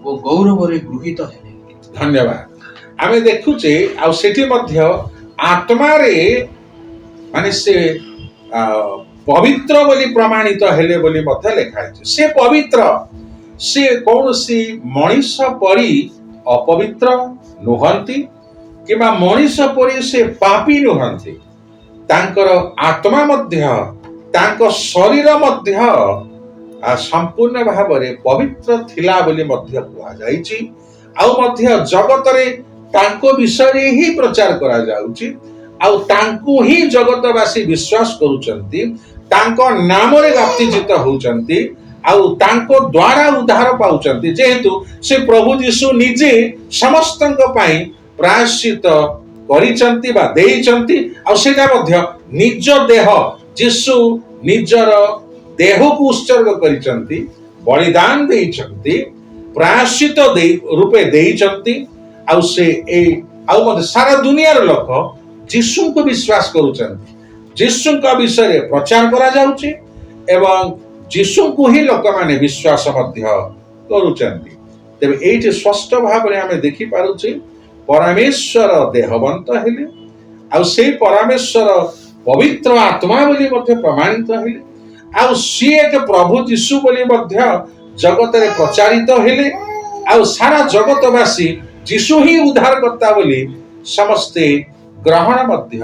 ଓ ଗୌରବରେ ଗୃହୀତ ହେଲେ। ଧନ୍ୟବାଦ। ଆମେ ଦେଖୁଛେ ଆଉ ସେଠି ମଧ୍ୟ ଆତ୍ମାରେ ମାନେ ସେ ପବିତ୍ର ବୋଲି ପ୍ରମାଣିତ ହେଲେ ବୋଲି ମଧ୍ୟ ଲେଖା ହେଇଛି। ସେ ପବିତ୍ର, ସେ କୌଣସି ମଣିଷ ପରି ଅପବିତ୍ର ନୁହନ୍ତି କିମ୍ବା ମଣିଷ ପରି ସେ ପାପୀ ନୁହନ୍ତି। ତାଙ୍କର ଆତ୍ମା ମଧ୍ୟ ତାଙ୍କ ଶରୀର ମଧ୍ୟ ସମ୍ପୂର୍ଣ୍ଣ ଭାବରେ ପବିତ୍ର ଥିଲା ବୋଲି ମଧ୍ୟ କୁହାଯାଇଛି। ଆଉ ମଧ୍ୟ ଜଗତରେ ତାଙ୍କ ବିଷୟରେ ହିଁ ପ୍ରଚାର କରାଯାଉଛି, ଆଉ ତାଙ୍କୁ ହିଁ ଜଗତବାସୀ ବିଶ୍ୱାସ କରୁଛନ୍ତି, ତାଙ୍କ ନାମରେ ବାପ୍ତିଜିତ ହେଉଛନ୍ତି, ଆଉ ତାଙ୍କ ଦ୍ୱାରା ଉଦ୍ଧାର ପାଉଛନ୍ତି, ଯେହେତୁ ସେ ପ୍ରଭୁ ଯୀଶୁ ନିଜେ ସମସ୍ତଙ୍କ ପାଇଁ ପ୍ରାୟଶ୍ଚିତ କରିଛନ୍ତି ବା ଦେଇଛନ୍ତି। ଆଉ ସେଇଟା ମଧ୍ୟ ନିଜ ଦେହ, ଯୀଶୁ ନିଜର ଦେହକୁ ଉତ୍ସର୍ଗ କରିଛନ୍ତି, ବଳିଦାନ ଦେଇଛନ୍ତି, ପ୍ରାୟଶ୍ଚିତ ରୂପେ ଦେଇଛନ୍ତି। ଆଉ ସେ ଆଉ ମଧ୍ୟ ସାରା ଦୁନିଆର ଲୋକ ଯୀଶୁଙ୍କୁ ବିଶ୍ୱାସ କରୁଛନ୍ତି, ଯୀଶୁଙ୍କ ବିଷୟରେ ପ୍ରଚାର କରାଯାଉଛି ଏବଂ ଯୀଶୁଙ୍କୁ ହିଁ ଲୋକମାନେ ବିଶ୍ୱାସ ମଧ୍ୟ କରୁଛନ୍ତି। ତେବେ ଏଇଠି ସ୍ପଷ୍ଟ ଭାବରେ ଆମେ ଦେଖିପାରୁଛେ ପରମେଶ୍ୱର ଦେହବନ୍ତ ହେଲେ, ଆଉ ସେଇ ପରମେଶ୍ୱର ପବିତ୍ର ଆତ୍ମା ବୋଲି ମଧ୍ୟ ପ୍ରମାଣିତ ହେଲେ, ଆଉ ସିଏ ଏକ ପ୍ରଭୁ ଯୀଶୁ ବୋଲି ମଧ୍ୟ ଜଗତରେ ପ୍ରଚାରିତ ହେଲେ, ଆଉ ସାରା ଜଗତବାସୀ ଯୀଶୁ ହିଁ ଉଦ୍ଧାରକର୍ତ୍ତା ବୋଲି ସମସ୍ତେ ଗ୍ରହଣ ମଧ୍ୟ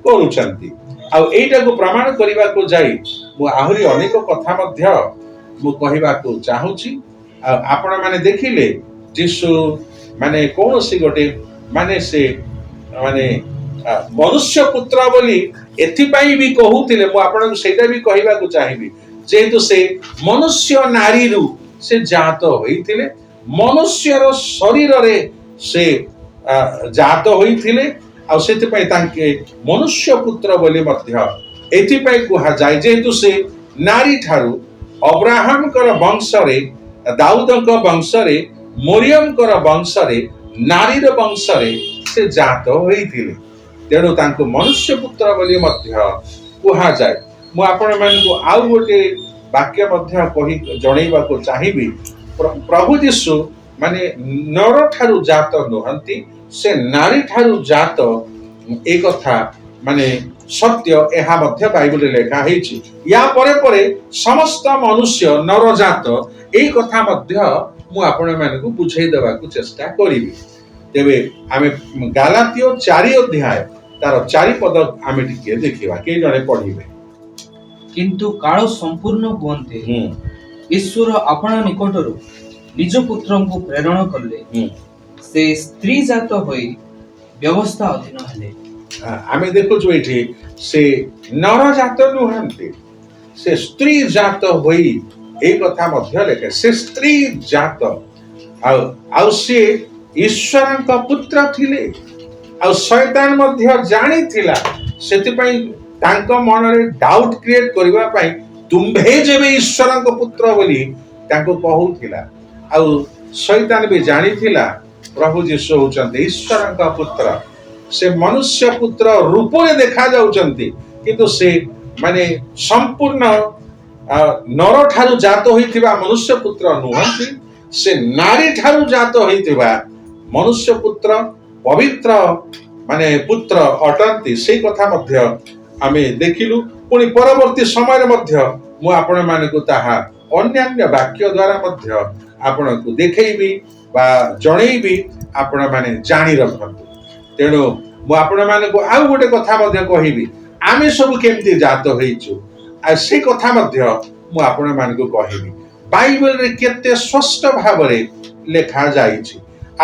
କରୁଛନ୍ତି। ଆଉ ଏଇଟାକୁ ପ୍ରମାଣ କରିବାକୁ ଯାଇ ମୁଁ ଆହୁରି ଅନେକ କଥା ମଧ୍ୟ ମୁଁ କହିବାକୁ ଚାହୁଁଛି। ଆଉ ଆପଣ ମାନେ ଦେଖିଲେ ଯୀଶୁ ମାନେ କୌଣସି ଗୋଟେ ମାନେ ସେ ମାନେ ମନୁଷ୍ୟ ପୁତ୍ର ବୋଲି ଏଥିପାଇଁ ବି କହୁଥିଲେ, ମୁଁ ଆପଣଙ୍କୁ ସେଇଟା ବି କହିବାକୁ ଚାହିଁବି, ଯେହେତୁ ସେ ମନୁଷ୍ୟ ନାରୀରୁ ସେ ଜାତ ହୋଇଥିଲେ, ମନୁଷ୍ୟର ଶରୀରରେ ସେ ଜାତ ହୋଇଥିଲେ, ଆଉ ସେଥିପାଇଁ ତାଙ୍କେ ମନୁଷ୍ୟ ପୁତ୍ର ବୋଲି ମଧ୍ୟ ଏଥିପାଇଁ କୁହାଯାଏ, ଯେହେତୁ ସେ ନାରୀ ଠାରୁ ଅବ୍ରାହମଙ୍କର ବଂଶରେ, ଦାଉଦଙ୍କ ବଂଶରେ, ମରିୟମଙ୍କର ବଂଶରେ, ନାରୀର ବଂଶରେ ସେ ଜାତ ହୋଇଥିଲେ, ତେଣୁ ତାଙ୍କୁ ମନୁଷ୍ୟ ପୁତ୍ର ବୋଲି ମଧ୍ୟ କୁହାଯାଏ। ମୁଁ ଆପଣମାନଙ୍କୁ ଆଉ ଗୋଟେ ବାକ୍ୟ ମଧ୍ୟ କହି ଜଣେଇବାକୁ ଚାହିଁବି। ପ୍ରଭୁ ଯୀଶୁ ମାନେ ନର ଠାରୁ ଜାତ ନୁହନ୍ତି, ସେ ନାରୀ ଠାରୁ ଜାତ, ଏ କଥା ମାନେ ସତ୍ୟ, ଏହା ମଧ୍ୟ ବାଇବଲରେ ଲେଖା ହେଇଛି। ୟା ପରେ ପରେ ସମସ୍ତ ମନୁଷ୍ୟ ନରଜାତ, ଏଇ କଥା ମଧ୍ୟ ମୁଁ ଆପଣମାନଙ୍କୁ ବୁଝେଇ ଦେବାକୁ ଚେଷ୍ଟା କରିବି। ତେବେ ଆମେ ଗାଲାତୀୟ 4 ଅଧ୍ୟାୟ ତାର 4 ପଦ ଆମେ ଟିକେ ଦେଖିବା, କେହି ଜଣେ ପଢିବେ। କିନ୍ତୁ କାଳ ସମ୍ପୂର୍ଣ୍ଣ ହୁଅନ୍ତେ ଈଶ୍ୱର ଆପଣା ନିକଟରୁ ନିଜ ପୁତ୍ରଙ୍କୁ ପ୍ରେରଣ କଲେ, ସେ ସ୍ତ୍ରୀ ଜାତ ହୋଇ ବ୍ୟବସ୍ଥା ଅଧୀନ ହେଲେ। ଆମେ ଦେଖୁଛୁ ଏଠି ସେ ନରଜାତ ନୁହନ୍ତି, ସେ ସ୍ତ୍ରୀ ଜାତ ହୋଇ, এই କଥା ମଧ୍ୟ ଲେଖେ, ସେ ସ୍ତ୍ରୀ ଜାତ, ଆଉ ସେ ଈଶ୍ୱରଙ୍କ ପୁତ୍ର ଥିଲେ। ଆଉ ଶୈତାନ ମଧ୍ୟ ଜାଣିଥିଲା, ସେଥିପାଇଁ ତାଙ୍କ ମନରେ ଡାଉଟ କ୍ରିଏଟ କରିବା ପାଇଁ ତୁମ୍ଭେ ଯେବେ ଈଶ୍ୱରଙ୍କ ପୁତ୍ର ବୋଲି ତାଙ୍କୁ କହୁଥିଲା। ଆଉ ଶୈତାନ ବି ଜାଣିଥିଲା ପ୍ରଭୁ ଯୀଶୁ ହଉଛନ୍ତି ଈଶ୍ୱରଙ୍କ ପୁତ୍ର, ସେ ମନୁଷ୍ୟ ପୁତ୍ର ରୂପରେ ଦେଖା ଯାଉଛନ୍ତି, କିନ୍ତୁ ସେ ମାନେ ସମ୍ପୂର୍ଣ୍ଣ ନର ଠାରୁ ଜାତ ହୋଇଥିବା ମନୁଷ୍ୟ ପୁତ୍ର ନୁହନ୍ତି, ସେ ନାରୀ ଠାରୁ ଜାତ ହୋଇଥିବା ମନୁଷ୍ୟ ପୁତ୍ର, ପବିତ୍ର ମାନେ ପୁତ୍ର ଅଟନ୍ତି। ସେଇ କଥା ମଧ୍ୟ ଆମେ ଦେଖିଲୁ। ପୁଣି ପରବର୍ତ୍ତୀ ସମୟରେ ମଧ୍ୟ ମୁଁ ଆପଣମାନଙ୍କୁ ତାହା ଅନ୍ୟାନ୍ୟ ବାକ୍ୟ ଦ୍ୱାରା ମଧ୍ୟ ଆପଣଙ୍କୁ ଦେଖେଇବି ବା ଜଣେଇବି, ଆପଣମାନେ ଜାଣି ରଖନ୍ତୁ। ତେଣୁ ମୁଁ ଆପଣମାନଙ୍କୁ ଆଉ ଗୋଟେ କଥା ମଧ୍ୟ କହିବି, ଆମେ ସବୁ କେମିତି ଜାତ ହେଇଛୁ, ଆଉ ସେ କଥା ମଧ୍ୟ ମୁଁ ଆପଣମାନଙ୍କୁ କହିବି। ବାଇବଲରେ କେତେ ସ୍ପଷ୍ଟ ଭାବରେ ଲେଖା ଯାଇଛି।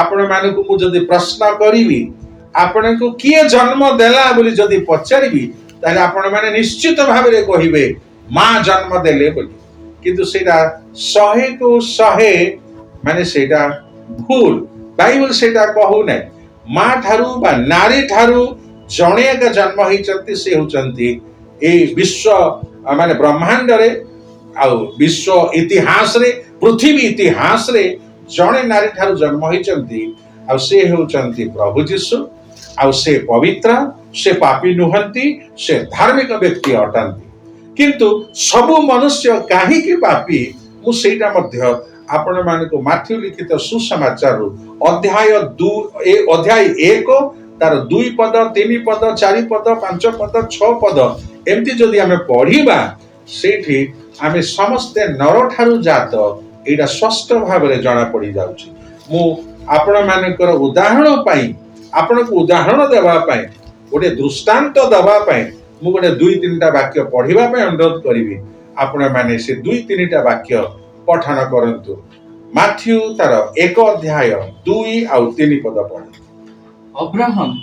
ଆପଣମାନଙ୍କୁ ମୁଁ ଯଦି ପ୍ରଶ୍ନ କରିବି, ଆପଣଙ୍କୁ କିଏ ଜନ୍ମ ଦେଲା ବୋଲି ଯଦି ପଚାରିବି, ତାହେଲେ ଆପଣମାନେ ନିଶ୍ଚିତ ଭାବରେ କହିବେ ମା ଜନ୍ମ ଦେଲେ ବୋଲି। କିନ୍ତୁ ସେଇଟା 100କୁ 100 ମାନେ ସେଇଟା ଭୁଲ। ବାଇବଲ ସେଇଟା କହୁନାହିଁ। ମା ଠାରୁ ବା ନାରୀ ଠାରୁ ଜଣେ ଏକ ଜନ୍ମ ହେଇଛନ୍ତି, ସେ ହଉଛନ୍ତି ଏଇ ବିଶ୍ୱ ମାନେ ବ୍ରହ୍ମାଣ୍ଡରେ, ଆଉ ବିଶ୍ୱ ଇତିହାସରେ, ପୃଥିବୀ ଇତିହାସରେ ଜଣେ ନାରୀ ଠାରୁ ଜନ୍ମ ହେଇଛନ୍ତି, ଆଉ ସେ ହେଉଛନ୍ତି ପ୍ରଭୁ ଯୀଶୁ। ଆଉ ସେ ପବିତ୍ର, ସେ ପାପୀ ନୁହନ୍ତି, ସେ ଧାର୍ମିକ ବ୍ୟକ୍ତି ଅଟନ୍ତି। କିନ୍ତୁ ସବୁ ମନୁଷ୍ୟ କାହିଁକି ପାପୀ, ମୁଁ ସେଇଟା ମଧ୍ୟ ଆପଣମାନଙ୍କୁ ମାଥ୍ୟୁ ଲିଖିତ ସୁସମାଚାରରୁ ଅଧ୍ୟାୟ 1 ତାର 2 ପଦ, 3 ପଦ, 4 ପଦ, 5 ପଦ, 6 ପଦ ଏମିତି ଯଦି ଆମେ ପଢିବା, ସେଇଠି ଆମେ ସମସ୍ତେ ନର ଠାରୁ ଜାତ, एटा स्पष्ट भाव में जना पड़ जाउछि। मु आपण मानकर उदाहरण पाई आपण को उदाहरण देवा पाई गोटे दृष्टांत देवा पाई मु गोटे दुई तीनटा वाक्य पढ़िबा पाई अनुरोध करिवि। आपण माने से दुई तीनटा वाक्य पठन करंतु। माथ्यू तार 1 अध्याय 2 आउ 3 पद पढ़। अब्राहम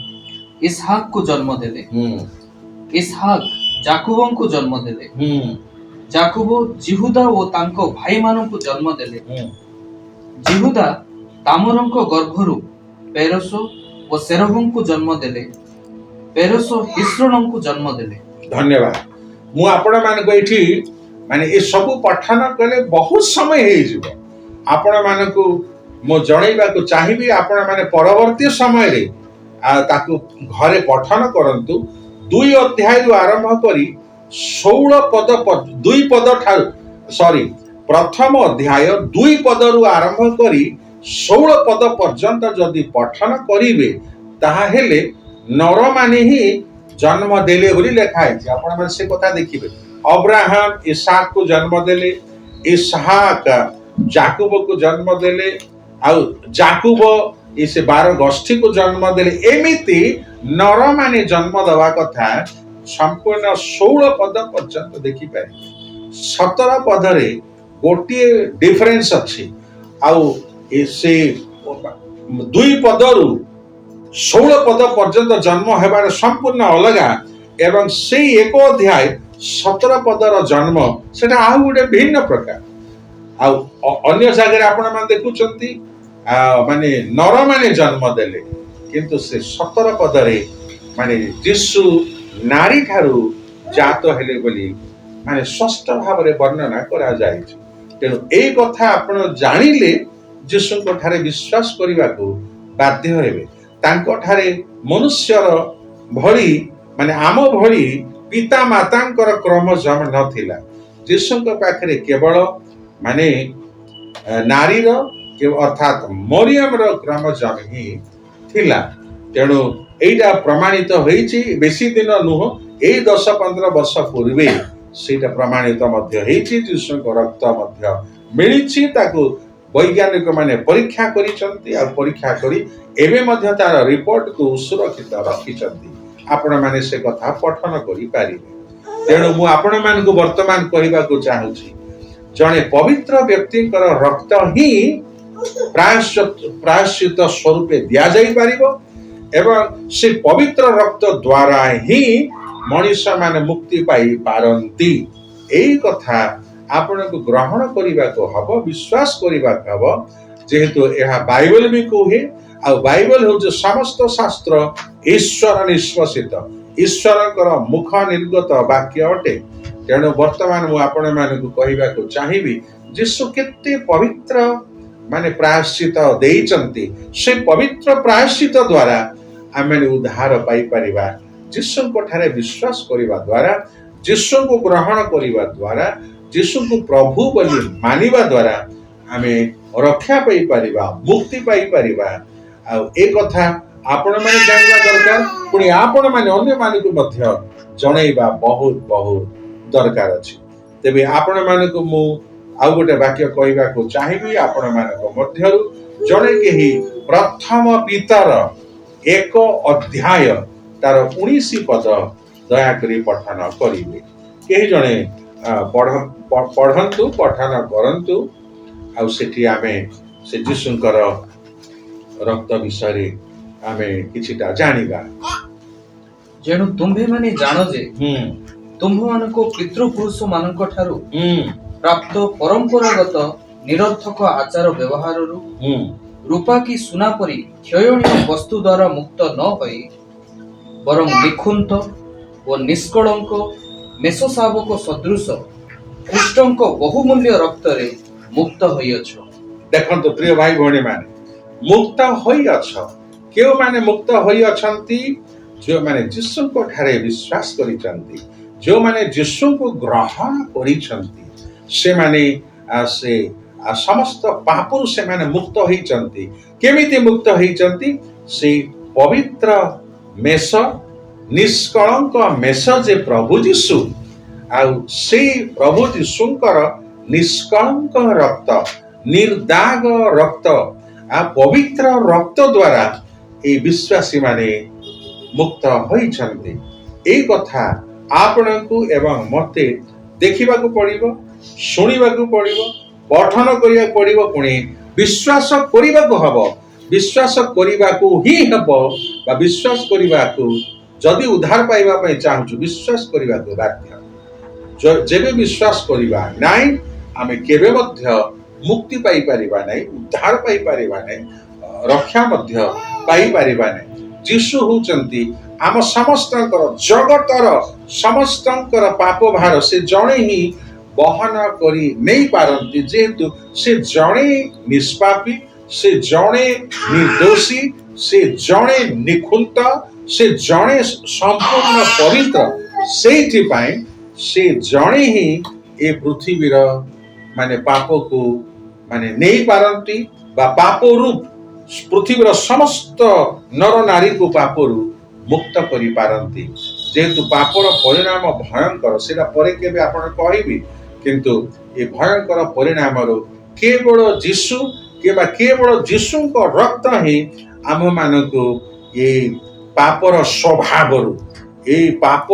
इसहाक को जन्म देले, इसहाक जाकुबन को जन्म देले, जाकुब जिहुदा ओ तांको भाई मानन को जन्म देले, जिहुदा तामरन को गर्भरु पेरसो ओ सेरहन को जन्म देले, पेरसो हिस्रोन को जन्म देले। धन्यवाद। मु आपण मान को एठी माने ए सब पठन कले बहुत समय हे जिवो। आपण मान को मु जणैबा को चाहिबी आपण माने परवर्ती समय रे ताकू घरे पठन करंतु। 2 अध्याय रु आरंभ करी 16 पद 2 पद सॉरी प्रथम अध्याय 2 पद रु आरंभ करी 16 पद पर्यंत जदि पठन करिवे ताहा हेले नर माने ही जन्म देले बोली लिखा है। आपण माने से कथा देखिबे। अब्राहम इसहाक को जन्म देले, इसहाक जाकुब को जन्म देले, आ जाकुब इस 12 गोष्ठी को जन्म देले। एमिति नर माने जन्म दवा कथा संपूर्ण 16 पद पर्यंत देखि पारे। 17 पद रे गोटे डिफरेंस अछि आउ से 2 पद रु 16 पद पर्यंत जन्म हेबार संपूर्ण अलगा एवं से 1 अध्याय 17 पदर जन्म सेटा आ गोटे भिन्न प्रकार। अन्य जगह आपण मान देखुचंती माने नर माने जन्म देले किंतु से 17 पदरे माने यीशु नारी ठारू जात हेले बोली माने स्पष्ट भाव रे वर्णना करा जाय छै। तेनु एई कथा आपण जानिले यीशु को ठारे विश्वास करिबा को बाध्य हेबे। तांको ठारे मनुष्यर भली माने आम भली पिता मातांकर क्रमजम नथिला। यीशु को पाखरे केवल माने नारीर अर्थात मरियम रो क्रमजम ही थिला। तेणु एटा प्रमाणित होईची बेसी दिन नुह ए 10-15 वर्ष पूर्वे सेटा प्रमाणित मध्य होईची। यीशु को रक्त मध्य मिलिची ताकू वैज्ञानिक माने परीक्षा करिसंती आ परीक्षा करी एबे मध्य तार रिपोर्ट को सुरक्षित रखिसंती। आपण माने से कथा पठन करि पारिबे। तेणु मु आपण मान को वर्तमान कहिबा को चाहूची जणे पवित्र व्यक्ति रक्त ही प्रायश्चित स्वरूप दिया जाई पारिबो एवं से पवित्र रक्त द्वारा ही मनुष्य माने मुक्ति पाई पारंती। एई कथा आपण को ग्रहण करिबा को हबो, विश्वास करिबा को हबो। जेहेतु एहा बाइबल भी कहे आ बाइबल हो जो समस्त शास्त्र ईश्वर निश्वसित ईश्वरकर मुख निर्गत वाक्य अटे। तेणु वर्तमान मु आपण मान को कहिबा को चाहिबी यीशु केते पवित्र माने प्रायश्चित देइचंती। से पवित्र प्रायश्चित द्वारा आमे उद्धार पाई परिबा। यीशु को ठारे विश्वास करिबा द्वारा, यीशु को ग्रहण करिबा द्वारा, यीशु को प्रभु बोली मानिबा द्वारा आमे रक्षा पाई परिबा, मुक्ति पाई परिबा। आ ए कथा आपण माने जानवा दरकार। पुणी आपण माने अन्य माने को मध्य जणैबा बहुत बहुत दरकार अछि। तेबे आपण माने को मु आ गोटे वाक्य कहिबा को चाहिबी। आपण माने को मध्यरु जणे केही प्रथम पितर 1 अध्याय तार 19 पद दया करी पठन करिवे। केही जणे पढ़ंतु पठन करंतु आ सेठी आमे से यीशुंकर रक्त विषय आमे किछिटा जानिबा। जेनु तुम्भे माने जानो जे तुम्भ मानको पितृपुरुष मानक ठारू प्राप्त परंपरागत निरर्थक आचार व्यवहार रूपा की सुना परी क्षयणीय वस्तु द्वारा मुक्त न होई बरं निखुंत और निष्कलंक मेषशावक सदृश कृष्णଙ୍କ बहुमूल्य रक्त रे मुक्त होइअछ। देखंतु प्रिय भाई भौणी माने मुक्त होइअछ। केउ माने मुक्त होइअछंती जो माने यीशु को ठारे विश्वास करिसंती, जो माने यीशु को ग्रहण करिसंती से माने से समस्त पापरु से माने मुक्त होइचंती। केमिति मुक्त होइचंती? से पवित्र मेष निष्कलंक मेष जे प्रभु यीशु आ से प्रभु यीशुंकर निष्कलंक रक्त निर्दाग रक्त आ पवित्र रक्त द्वारा ए विश्वासी माने मुक्त होइछन्ति। ए कथा आपणकु एवं मते देखिबाकू पड़िबो, शुणिबाकू पड़िबो, पठन करिया पड़िबो, पुणी विश्वास करिबाकू हबो। विश्वास करिबाकू ही हबो बा विश्वास करिबाकू जदि उद्धार पाइबा पय चाहूछु विश्वास करिबाकू बाध्य। जेबे विश्वास करिबा नाइ आमे केबे मध्य मुक्ति पाई परिबा नाइ, उद्धार पाई परिबा नाइ, रक्षा मध्य पाई परिबा नाइ। जीशु होचंती आम समस्तंकर जगतर समस्तंकर पाप भार से जणे ही बहन करी नहीं पारंती, जेहेतु से जणे निष्पापी, से जणे निर्दोषी, से जणे निखुंत, से जणे संपूर्ण पवित्र, सेथि पाई से जणे ही ए पृथ्वीर माने पाप को माने नहीं पारंती बा पाप रूप पृथ्वीर समस्त नर नारी को पापरू मुक्त करि पारंती। जेहेतु पापर परिणाम भयंकर सेटा परे केबे आपण कहिबी, किंतु ए भयंकर परिणाम केवल जीशु केबा केवल जीशुको रक्त ही आम मानकु ए पापर स्वभावरू, ए पाप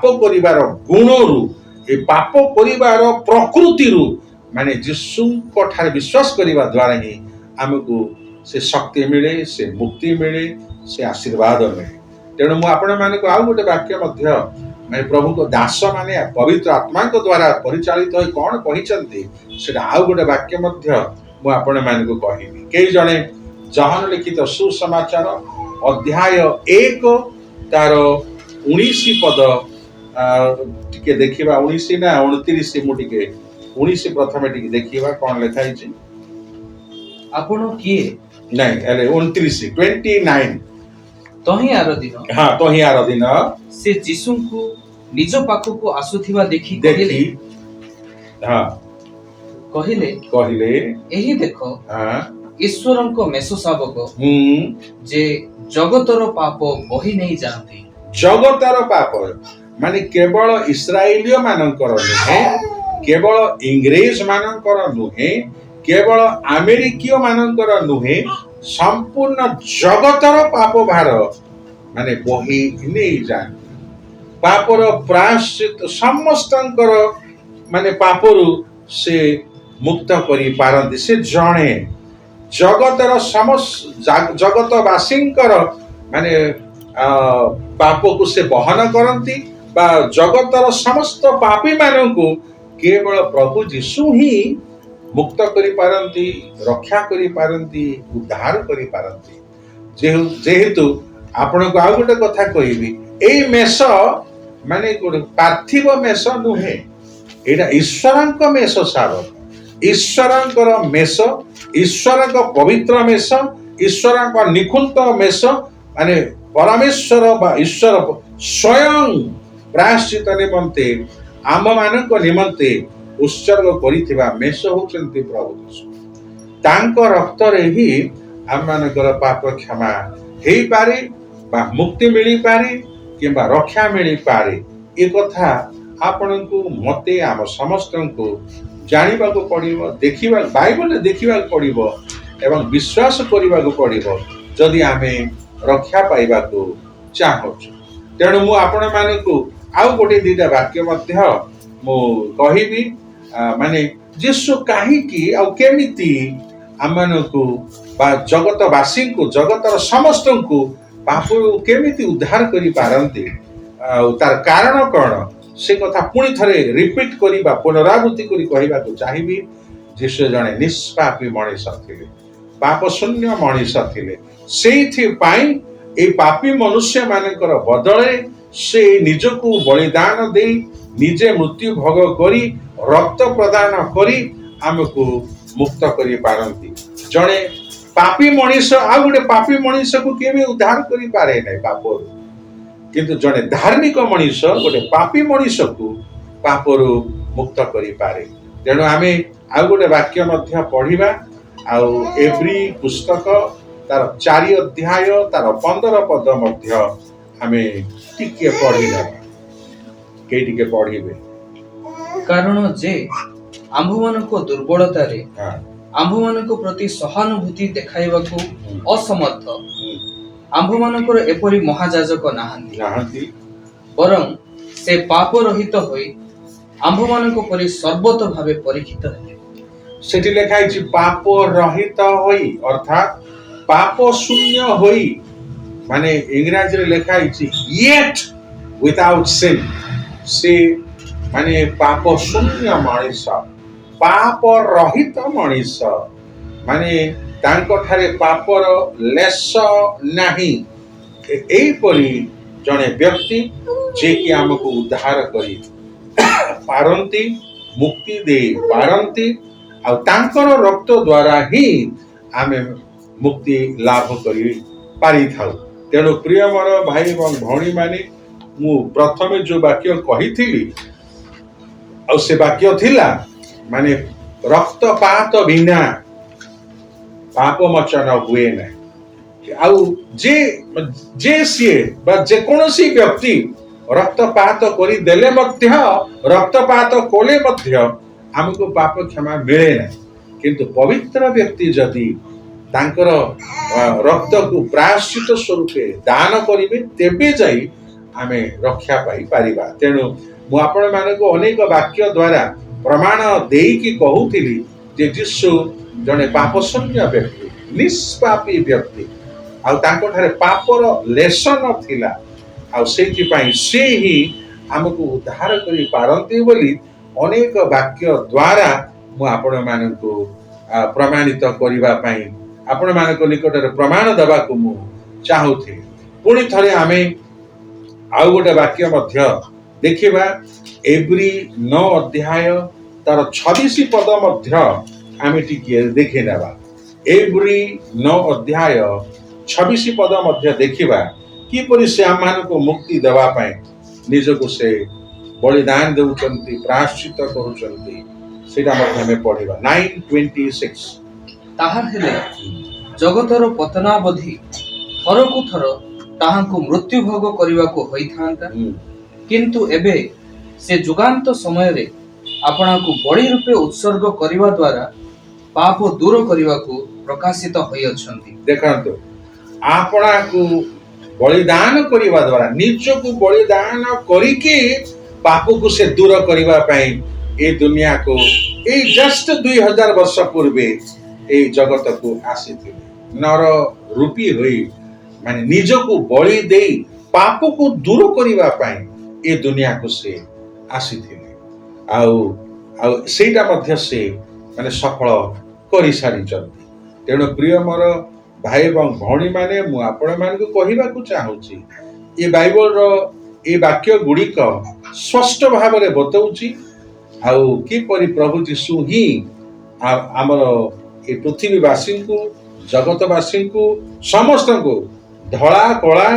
करिवार गुणरू, ए पाप करिवार प्रकृतिरू माने जीशुको ठारे विश्वास करिवा द्वारा ही आमको से शक्ति मिले, से मुक्ति मिले, से आशीर्वाद मिले। तेणु मु आपण मानक आउ गोटे वाक्य मध्य मैं प्रभु को दास माने पवित्र आत्मा को द्वारा परिचालित होई कोन कहिचंती सेटा आउ गोटे वाक्य मध्य मु आपण मानक कहिबी। के जणे जहन लिखित सुसमाचार अध्याय 1 तार 19 पद टिके देखिबा, 19 ना 29 मु टिके 19 प्रथमे टिके देखिबा कोन लिखाई छी। आपण किए नहीं एले 29 तही आर दिन हाँ तही आर दिन से जीशुଙ୍କୁ निज पाखକୁ ଆସୁଥିବା ଦେଖି देखी हाँ କହିଲେ कहिले ଏହି ଦେଖ हाँ ଈଶ୍ୱରଙ୍କ ମେଷ ଶାବକ ଯେ ଜଗତର ପାପ ବହି ନେଇ ଯାଆନ୍ତି। जगतर पाप माने केवल इस्राएलियो मानकर नुहे, केवल इंग्रेज मानकर नुहे, केवल अमेरिकीय मानकर नुहे, संपूर्ण जगतर पाप भार माने बही नहीं जाए। पापर प्रायश्चित समस्तंकर माने पापरु से मुक्त करी पारंती। से जणे जगतर समस्त जगतवासींकर माने पाप को से बहन करती बा जगतर समस्त पापी मानकु केवल प्रभु जीशु ही मुक्त करी पारंती, रक्षा करी पारंती, उद्धार करी पारंती। जेहेतु आपण को आउ गोटे कथा कहबी, एई मेष माने पार्थिव मेष नुहे, एटा ईश्वरक मेष शाबक, ईश्वरकर मेष, ईश्वरक पवित्र मेष, ईश्वरक निखुंत मेष माने परमेश्वर बा ईश्वर स्वयं प्रायश्चित निमंते आम मानक निमंते उत्सर्ग करिथिबा मेष होचंती प्रभु यीशु। तांको रक्त रे ही आम मानकर पाप क्षमा हेई पारे बा मुक्ति मिली पारे किंबा रक्षा मिली पारे। ए कथा आपनकु मते आम समस्तंकु जानिबाकु पड़िबो, देखिबा बाइबल देखिबाकु पड़िबो एवं विश्वास करिबाकु पड़िबो जदि आमे रक्षा पाइबाकु चाहूछु। तेणु मु आपण मानकु आउ गोटे दीटा वाक्य मध्य मु कहिबी, माने जीशु काहीकि आ केमिति आमनकु बा जगतवासी को जगतर समस्तंकु पापु केमिति उद्धार करि पारंती, तार कारण कौन से कथा पुणी थरे रिपीट करिबा, पुनरावृत्ति करि कहिबाकु चाहिबी। जीशु जणे निष्पापी मनीष थिले, पाप शून्य मनीष थिले। सेइथि पाई ए पापी मनुष्य मानकर बदले से निजको बलिदान दे निजे मृत्यु भोग करी रक्त प्रदान करी आमको मुक्त करि पारंती। जणे पापी मनीष आ गोटे पापी मनीष को केबे उद्धार करि पारे नै पापरु, किंतु जणे धार्मिक मनीष गोटे पापी मनीष को पापरु मुक्त करि पारे। तेणु आमे आ गोटे वाक्य मध्य पढ़िबा, आउ एवरी पुस्तक तार 4 अध्याय तार 15 पद मध्य आमे टिके पढ़िला। के टिके पढ़िबे, कारण जे आम्भमानको दुर्बलता रे ଆମ୍ଭମାନଙ୍କ ପ୍ରତି ସହାନୁଭୂତି ଦେଖାଇବାକୁ ଅସମର୍ଥ। ଆମ୍ଭମାନଙ୍କର ଏପରି ମହାଯାଜକ ନାହାନ୍ତି, ବରଂ ସେ ପାପ ରହିତ ହୋଇ ଆମ୍ଭମାନଙ୍କ ପରି ସର୍ବତ ଭାବେ ପରୀକ୍ଷିତ ହେଲେ। ସେଠି ଲେଖା ହେଇଛି ପାପ ରହିତ ହୋଇ, ଅର୍ଥାତ୍ ପାପ ଶୂନ୍ୟ ହୋଇ, ମାନେ ଇଂରାଜୀରେ ଲେଖା ହେଇଛି yet without sin। ସେ ମାନେ ପାପ ଶୂନ୍ୟ ମଣିଷ, ପାପ ରହିତ ମଣିଷ, ମାନେ ତାଙ୍କଠାରେ ପାପର ଲେଶ ନାହିଁ। ଏଇପରି ଜଣେ ବ୍ୟକ୍ତି ଯିଏକି ଆମକୁ ଉଦ୍ଧାର କରି ପାରନ୍ତି, ମୁକ୍ତି ଦେଇ ପାରନ୍ତି, ଆଉ ତାଙ୍କର ରକ୍ତ ଦ୍ୱାରା ହିଁ ଆମେ ମୁକ୍ତି ଲାଭ କରି ପାରିଥାଉ। ତେଣୁ ପ୍ରିୟ ମୋର ଭାଇ ଏବଂ ଭଉଣୀ ମାନେ, ମୁଁ ପ୍ରଥମେ ଯୋଉ ବାକ୍ୟ କହିଥିଲି, ଆଉ ସେ ବାକ୍ୟ ଥିଲା ମାନେ ରକ୍ତପାତ ବିନା ପାପ ମୋଚନ ହୁଏ ନାହିଁ। ଆଉ ଯେ ସିଏ ବା ଯେକୌଣସି ବ୍ୟକ୍ତି ରକ୍ତପାତ କରିଦେଲେ ମଧ୍ୟ, ରକ୍ତପାତ କଲେ ମଧ୍ୟ ଆମକୁ ପାପ କ୍ଷମା ମିଳେ ନାହିଁ। କିନ୍ତୁ ପବିତ୍ର ବ୍ୟକ୍ତି ଯଦି ତାଙ୍କର ରକ୍ତକୁ ପ୍ରାୟଶ୍ଚିତ ସ୍ୱରୂପେ ଦାନ କରିବେ, ତେବେ ଯାଇ ଆମେ ରକ୍ଷା ପାଇପାରିବା। ତେଣୁ ମୁଁ ଆପଣମାନଙ୍କୁ ଅନେକ ବାକ୍ୟ ଦ୍ୱାରା ପ୍ରମାଣ ଦେଇକି କହୁଥିଲି ଯେ ଯୀଶୁ ଜଣେ ପାପ ଶୂନ୍ୟ ବ୍ୟକ୍ତି, ନିଷ୍ପାପୀ ବ୍ୟକ୍ତି, ଆଉ ତାଙ୍କଠାରେ ପାପର ଲେଶ ନଥିଲା। ଆଉ ସେଇଥିପାଇଁ ସେ ହିଁ ଆମକୁ ଉଦ୍ଧାର କରି ପାରନ୍ତି ବୋଲି ଅନେକ ବାକ୍ୟ ଦ୍ୱାରା ମୁଁ ଆପଣମାନଙ୍କୁ ପ୍ରମାଣିତ କରିବା ପାଇଁ, ଆପଣମାନଙ୍କ ନିକଟରେ ପ୍ରମାଣ ଦେବାକୁ ମୁଁ ଚାହୁଁଥିଲି। ପୁଣି ଥରେ ଆମେ ଆଉ ଗୋଟେ ବାକ୍ୟ ମଧ୍ୟ ଦେଖିବା। ଏବ୍ରୀ 9 ଅଧ୍ୟାୟ ତାର 26 ପଦ ମଧ୍ୟ ଆମେ ଟିକେ ଦେଖି ନେବା। ଏବ୍ରୀ 9 ଅଧ୍ୟାୟ 26 ପଦ ମଧ୍ୟ ଦେଖିବା, କିପରି ସେ ଆମମାନଙ୍କୁ ମୁକ୍ତି ଦେବା ପାଇଁ ନିଜକୁ ସେ ବଳିଦାନ ଦେଉଛନ୍ତି, ପ୍ରାୟଶ୍ଚିତ କରୁଛନ୍ତି। ସେଇଟା ମଧ୍ୟ ଆମେ ପଢିବା। 9:26। ତାହା ହେଲେ ଜଗତର ପତନାବଧି ଥରକୁ ଥର ତାହାଙ୍କୁ ମୃତ୍ୟୁ ଭୋଗ କରିବାକୁ ହୋଇଥାନ୍ତା, କିନ୍ତୁ ଏବେ ସେ ଯୁଗାନ୍ତ ସମୟରେ ଆପଣାକୁ ବଳି ରୂପେ ଉତ୍ସର୍ଗ କରିବା ଦ୍ୱାରା ପାପ ଦୂର କରିବାକୁ ପ୍ରକାଶିତ ହୋଇଅଛନ୍ତି। ଦେଖନ୍ତୁ, ଆପଣାକୁ ବଳିଦାନ କରିବା ଦ୍ୱାରା, ନିଜକୁ ବଳିଦାନ କରିକି ପାପକୁ ସେ ଦୂର କରିବା ପାଇଁ ଏ ଦୁନିଆକୁ ଏଇ ଜଷ୍ଟ 2000 ବର୍ଷ ପୂର୍ବେ ଏଇ ଜଗତକୁ ଆସିଥିଲେ। ନର ରୂପୀ ହୋଇ, ମାନେ ନିଜକୁ ବଳି ଦେଇ ପାପକୁ ଦୂର କରିବା ପାଇଁ ଏ ଦୁନିଆକୁ ସେ ଆସିଥିଲେ। ଆଉ ସେଇଟା ମଧ୍ୟ ସେ ମାନେ ସଫଳ କରିସାରିଛନ୍ତି। ତେଣୁ ପ୍ରିୟ ମୋର ଭାଇ ଏବଂ ଭଉଣୀ ମାନେ, ମୁଁ ଆପଣମାନଙ୍କୁ କହିବାକୁ ଚାହୁଁଛି, ଏ ବାଇବଲର ଏ ବାକ୍ୟ ଗୁଡ଼ିକ ସ୍ପଷ୍ଟ ଭାବରେ ବତାଉଛି ଆଉ କିପରି ପ୍ରଭୁ ଯୀଶୁ ହିଁ ଆମର ଏ ପୃଥିବୀବାସୀଙ୍କୁ, ଜଗତବାସୀଙ୍କୁ, ସମସ୍ତଙ୍କୁ, ଧଳା କଳା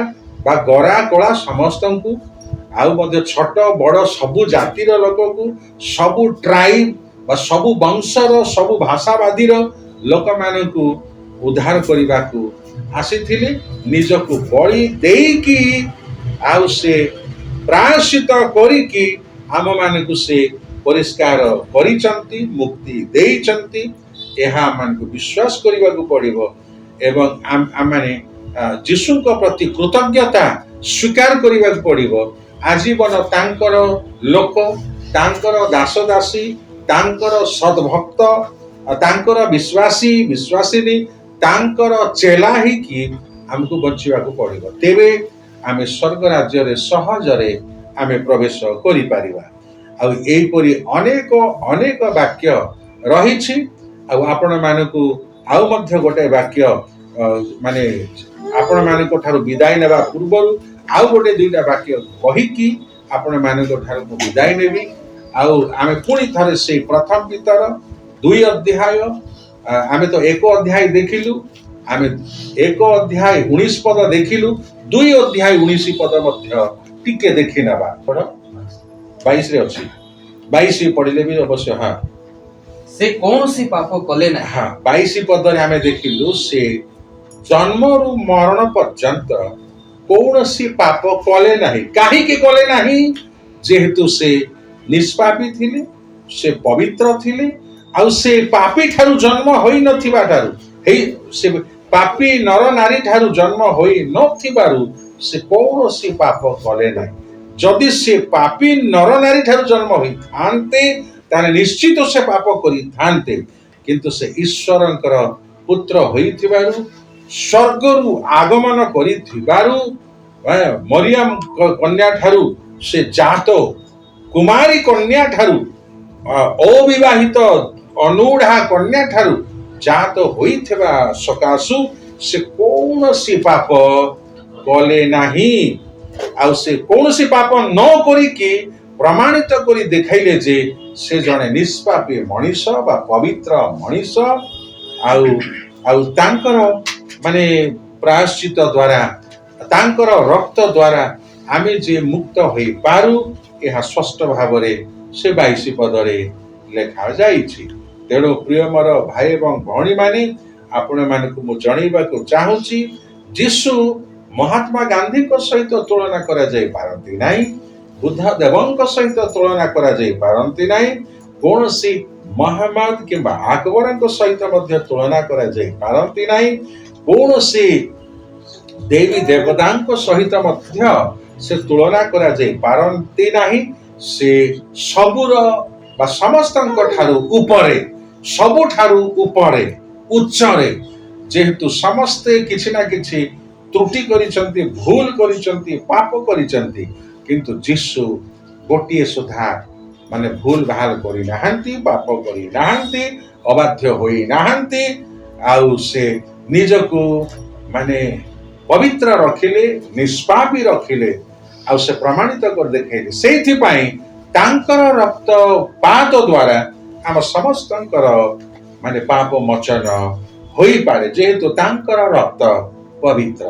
ବା ଗରା କଳା ସମସ୍ତଙ୍କୁ, ଆଉ ମଧ୍ୟ ଛୋଟ ବଡ଼ ସବୁ ଜାତିର ଲୋକକୁ, ସବୁ ଟ୍ରାଇବ୍ ବା ସବୁ ବଂଶର, ସବୁ ଭାଷାବାଦୀର ଲୋକମାନଙ୍କୁ ଉଦ୍ଧାର କରିବାକୁ ଆସିଥିଲେ। ନିଜକୁ ବଳି ଦେଇକି ଆଉ ସେ ପ୍ରାୟଶ୍ଚିତ କରିକି ଆମମାନଙ୍କୁ ସେ ପରିଷ୍କାର କରିଛନ୍ତି, ମୁକ୍ତି ଦେଇଛନ୍ତି। ଏହା ଆମମାନଙ୍କୁ ବିଶ୍ୱାସ କରିବାକୁ ପଡ଼ିବ ଏବଂ ଆମମାନେ ଯୀଶୁଙ୍କ ପ୍ରତି କୃତଜ୍ଞତା ସ୍ୱୀକାର କରିବାକୁ ପଡ଼ିବ। ଆଜୀବନ ତାଙ୍କର ଲୋକ, ତାଙ୍କର ଦାସ ଦାସୀ, ତାଙ୍କର ସଦ୍ଭକ୍ତ, ତାଙ୍କର ବିଶ୍ୱାସୀ ବିଶ୍ୱାସିନୀ, ତାଙ୍କର ଚେଲା ହେଇକି ଆମକୁ ବଞ୍ଚିବାକୁ ପଡ଼ିବ। ତେବେ ଆମେ ସ୍ୱର୍ଗ ରାଜ୍ୟରେ ସହଜରେ ଆମେ ପ୍ରବେଶ କରିପାରିବା। ଆଉ ଏହିପରି ଅନେକ ଅନେକ ବାକ୍ୟ ରହିଛି। ଆଉ ଆପଣମାନଙ୍କୁ ଆଉ ମଧ୍ୟ ଗୋଟେ ବାକ୍ୟ ମାନେ ଆପଣମାନଙ୍କ ଠାରୁ ବିଦାୟ ନେବା ପୂର୍ବରୁ ଆଉ ଗୋଟେ ଦୁଇଟା ବାକ୍ୟ କହିକି ଆପଣମାନଙ୍କ ଠାରୁ ମୁଁ ବିଦାୟ ନେବି। ଆଉ ଆମେ ପୁଣି ଥରେ ସେଇ ପ୍ରଥମ ପିତର 2 ଅଧ୍ୟାୟ, ଆମେ ତ 1 ଅଧ୍ୟାୟ ଦେଖିଲୁ, ଆମେ 1 ଅଧ୍ୟାୟ 19 ପଦ ଦେଖିଲୁ, 2 ଅଧ୍ୟାୟ 19 ପଦ ମଧ୍ୟ ଟିକେ ଦେଖି ନେବା। 22ରେ ଅଛି, 22 ପଢିଲେ ବି ଅବଶ୍ୟ। ହଁ, ସେ କୌଣସି ପାପ କଲେ ନାହିଁ। ହଁ, 22 ପଦରେ ଆମେ ଦେଖିଲୁ ସେ ଜନ୍ମରୁ ମରଣ ପର୍ଯ୍ୟନ୍ତ କୌଣସି ପାପ କଲେ ନାହିଁ। କାହିଁକି କଲେ ନାହିଁ? ଯେହେତୁ ସେ ନିଷ୍ପାପୀ ଥିଲେ, ସେ ପବିତ୍ର ଥିଲେ, ଆଉ ସେ ପାପୀ ଠାରୁ ଜନ୍ମ ହୋଇ ନଥିବା ଠାରୁ ସେ ପାପୀ ନର ନାରୀ ଠାରୁ ଜନ୍ମ ହୋଇ ନଥିବାରୁ ସେ କୌଣସି ପାପ କଲେ ନାହିଁ। ଯଦି ସେ ପାପୀ ନର ନାରୀ ଠାରୁ ଜନ୍ମ ହୋଇଥାନ୍ତେ ତାହେଲେ ନିଶ୍ଚିତ ସେ ପାପ କରିଥାନ୍ତେ, କିନ୍ତୁ ସେ ଈଶ୍ୱରଙ୍କର ପୁତ୍ର ହୋଇଥିବାରୁ ସ୍ୱର୍ଗରୁ ଆଗମନ କରିଥିବାରୁ ମରିୟମ କନ୍ୟା ଠାରୁ ସେ ଜାତ କୁମାରୀ କନ୍ୟା ଠାରୁ ଅବିବାହିତ ଅନୁଢା କନ୍ୟା ଠାରୁ ଜାତ ହୋଇଥିବା ସକାଶୁ ସେ କୌଣସି ପାପ କଲେ ନାହିଁ। ଆଉ ସେ କୌଣସି ପାପ ନ କରିକି ପ୍ରମାଣିତ କରି ଦେଖାଇଲେ ଯେ ସେ ଜଣେ ନିଷ୍ପାପୀ ମଣିଷ ବା ପବିତ୍ର ମଣିଷ। ଆଉ ତାଙ୍କର ମାନେ ପ୍ରାୟଶ୍ଚିତ ଦ୍ୱାରା ତାଙ୍କର ରକ୍ତ ଦ୍ୱାରା ଆମେ ଯେ ମୁକ୍ତ ହୋଇପାରୁ ଏହା ସ୍ପଷ୍ଟ ଭାବରେ ସେ 22 ପଦରେ ଲେଖାଯାଇଛି। ତେଣୁ ପ୍ରିୟ ମୋର ଭାଇ ଏବଂ ଭଉଣୀମାନେ, ଆପଣମାନଙ୍କୁ ମୁଁ ଜଣାଇବାକୁ ଚାହୁଁଛି, ଯୀଶୁ ମହାତ୍ମା ଗାନ୍ଧୀଙ୍କ ସହିତ ତୁଳନା କରାଯାଇ ପାରନ୍ତି ନାହିଁ, ବୁଦ୍ଧ ଦେବଙ୍କ ସହିତ ତୁଳନା କରାଯାଇ ପାରନ୍ତି ନାହିଁ, କୌଣସି ମହମ୍ମଦ କିମ୍ବା ଆକବରଙ୍କ ସହିତ ମଧ୍ୟ ତୁଳନା କରାଯାଇ ପାରନ୍ତି ନାହିଁ, କୌଣସି ଦେବୀ ଦେବତାଙ୍କ ସହିତ ମଧ୍ୟ ସେ ତୁଳନା କରାଯାଇ ପାରନ୍ତି ନାହିଁ। ସେ ସବୁର ବା ସମସ୍ତଙ୍କ ଠାରୁ ଉପରେ, ସବୁଠାରୁ ଉପରେ, ଉଚ୍ଚରେ, ଯେହେତୁ ସମସ୍ତେ କିଛି ନା କିଛି ତ୍ରୁଟି କରିଛନ୍ତି, ଭୁଲ କରିଛନ୍ତି, ପାପ କରିଛନ୍ତି, କିନ୍ତୁ ଯୀଶୁ ଗୋଟିଏ ସୁଦ୍ଧା ମାନେ ଭୁଲ ଭାଲ କରିନାହାନ୍ତି, ପାପ କରିନାହାନ୍ତି, ଅବାଧ୍ୟ ହୋଇନାହାନ୍ତି। ଆଉ ସେ ନିଜକୁ ମାନେ ପବିତ୍ର ରଖିଲେ, ନିଷ୍ପାପୀ ରଖିଲେ, ଆଉ ସେ ପ୍ରମାଣିତ କରି ଦେଖାଇଲେ। ସେଇଥିପାଇଁ ତାଙ୍କର ରକ୍ତପାତ ଦ୍ୱାରା ଆମ ସମସ୍ତଙ୍କର ମାନେ ପାପ ମୋଚନ ହୋଇପାରେ, ଯେହେତୁ ତାଙ୍କର ରକ୍ତ ପବିତ୍ର।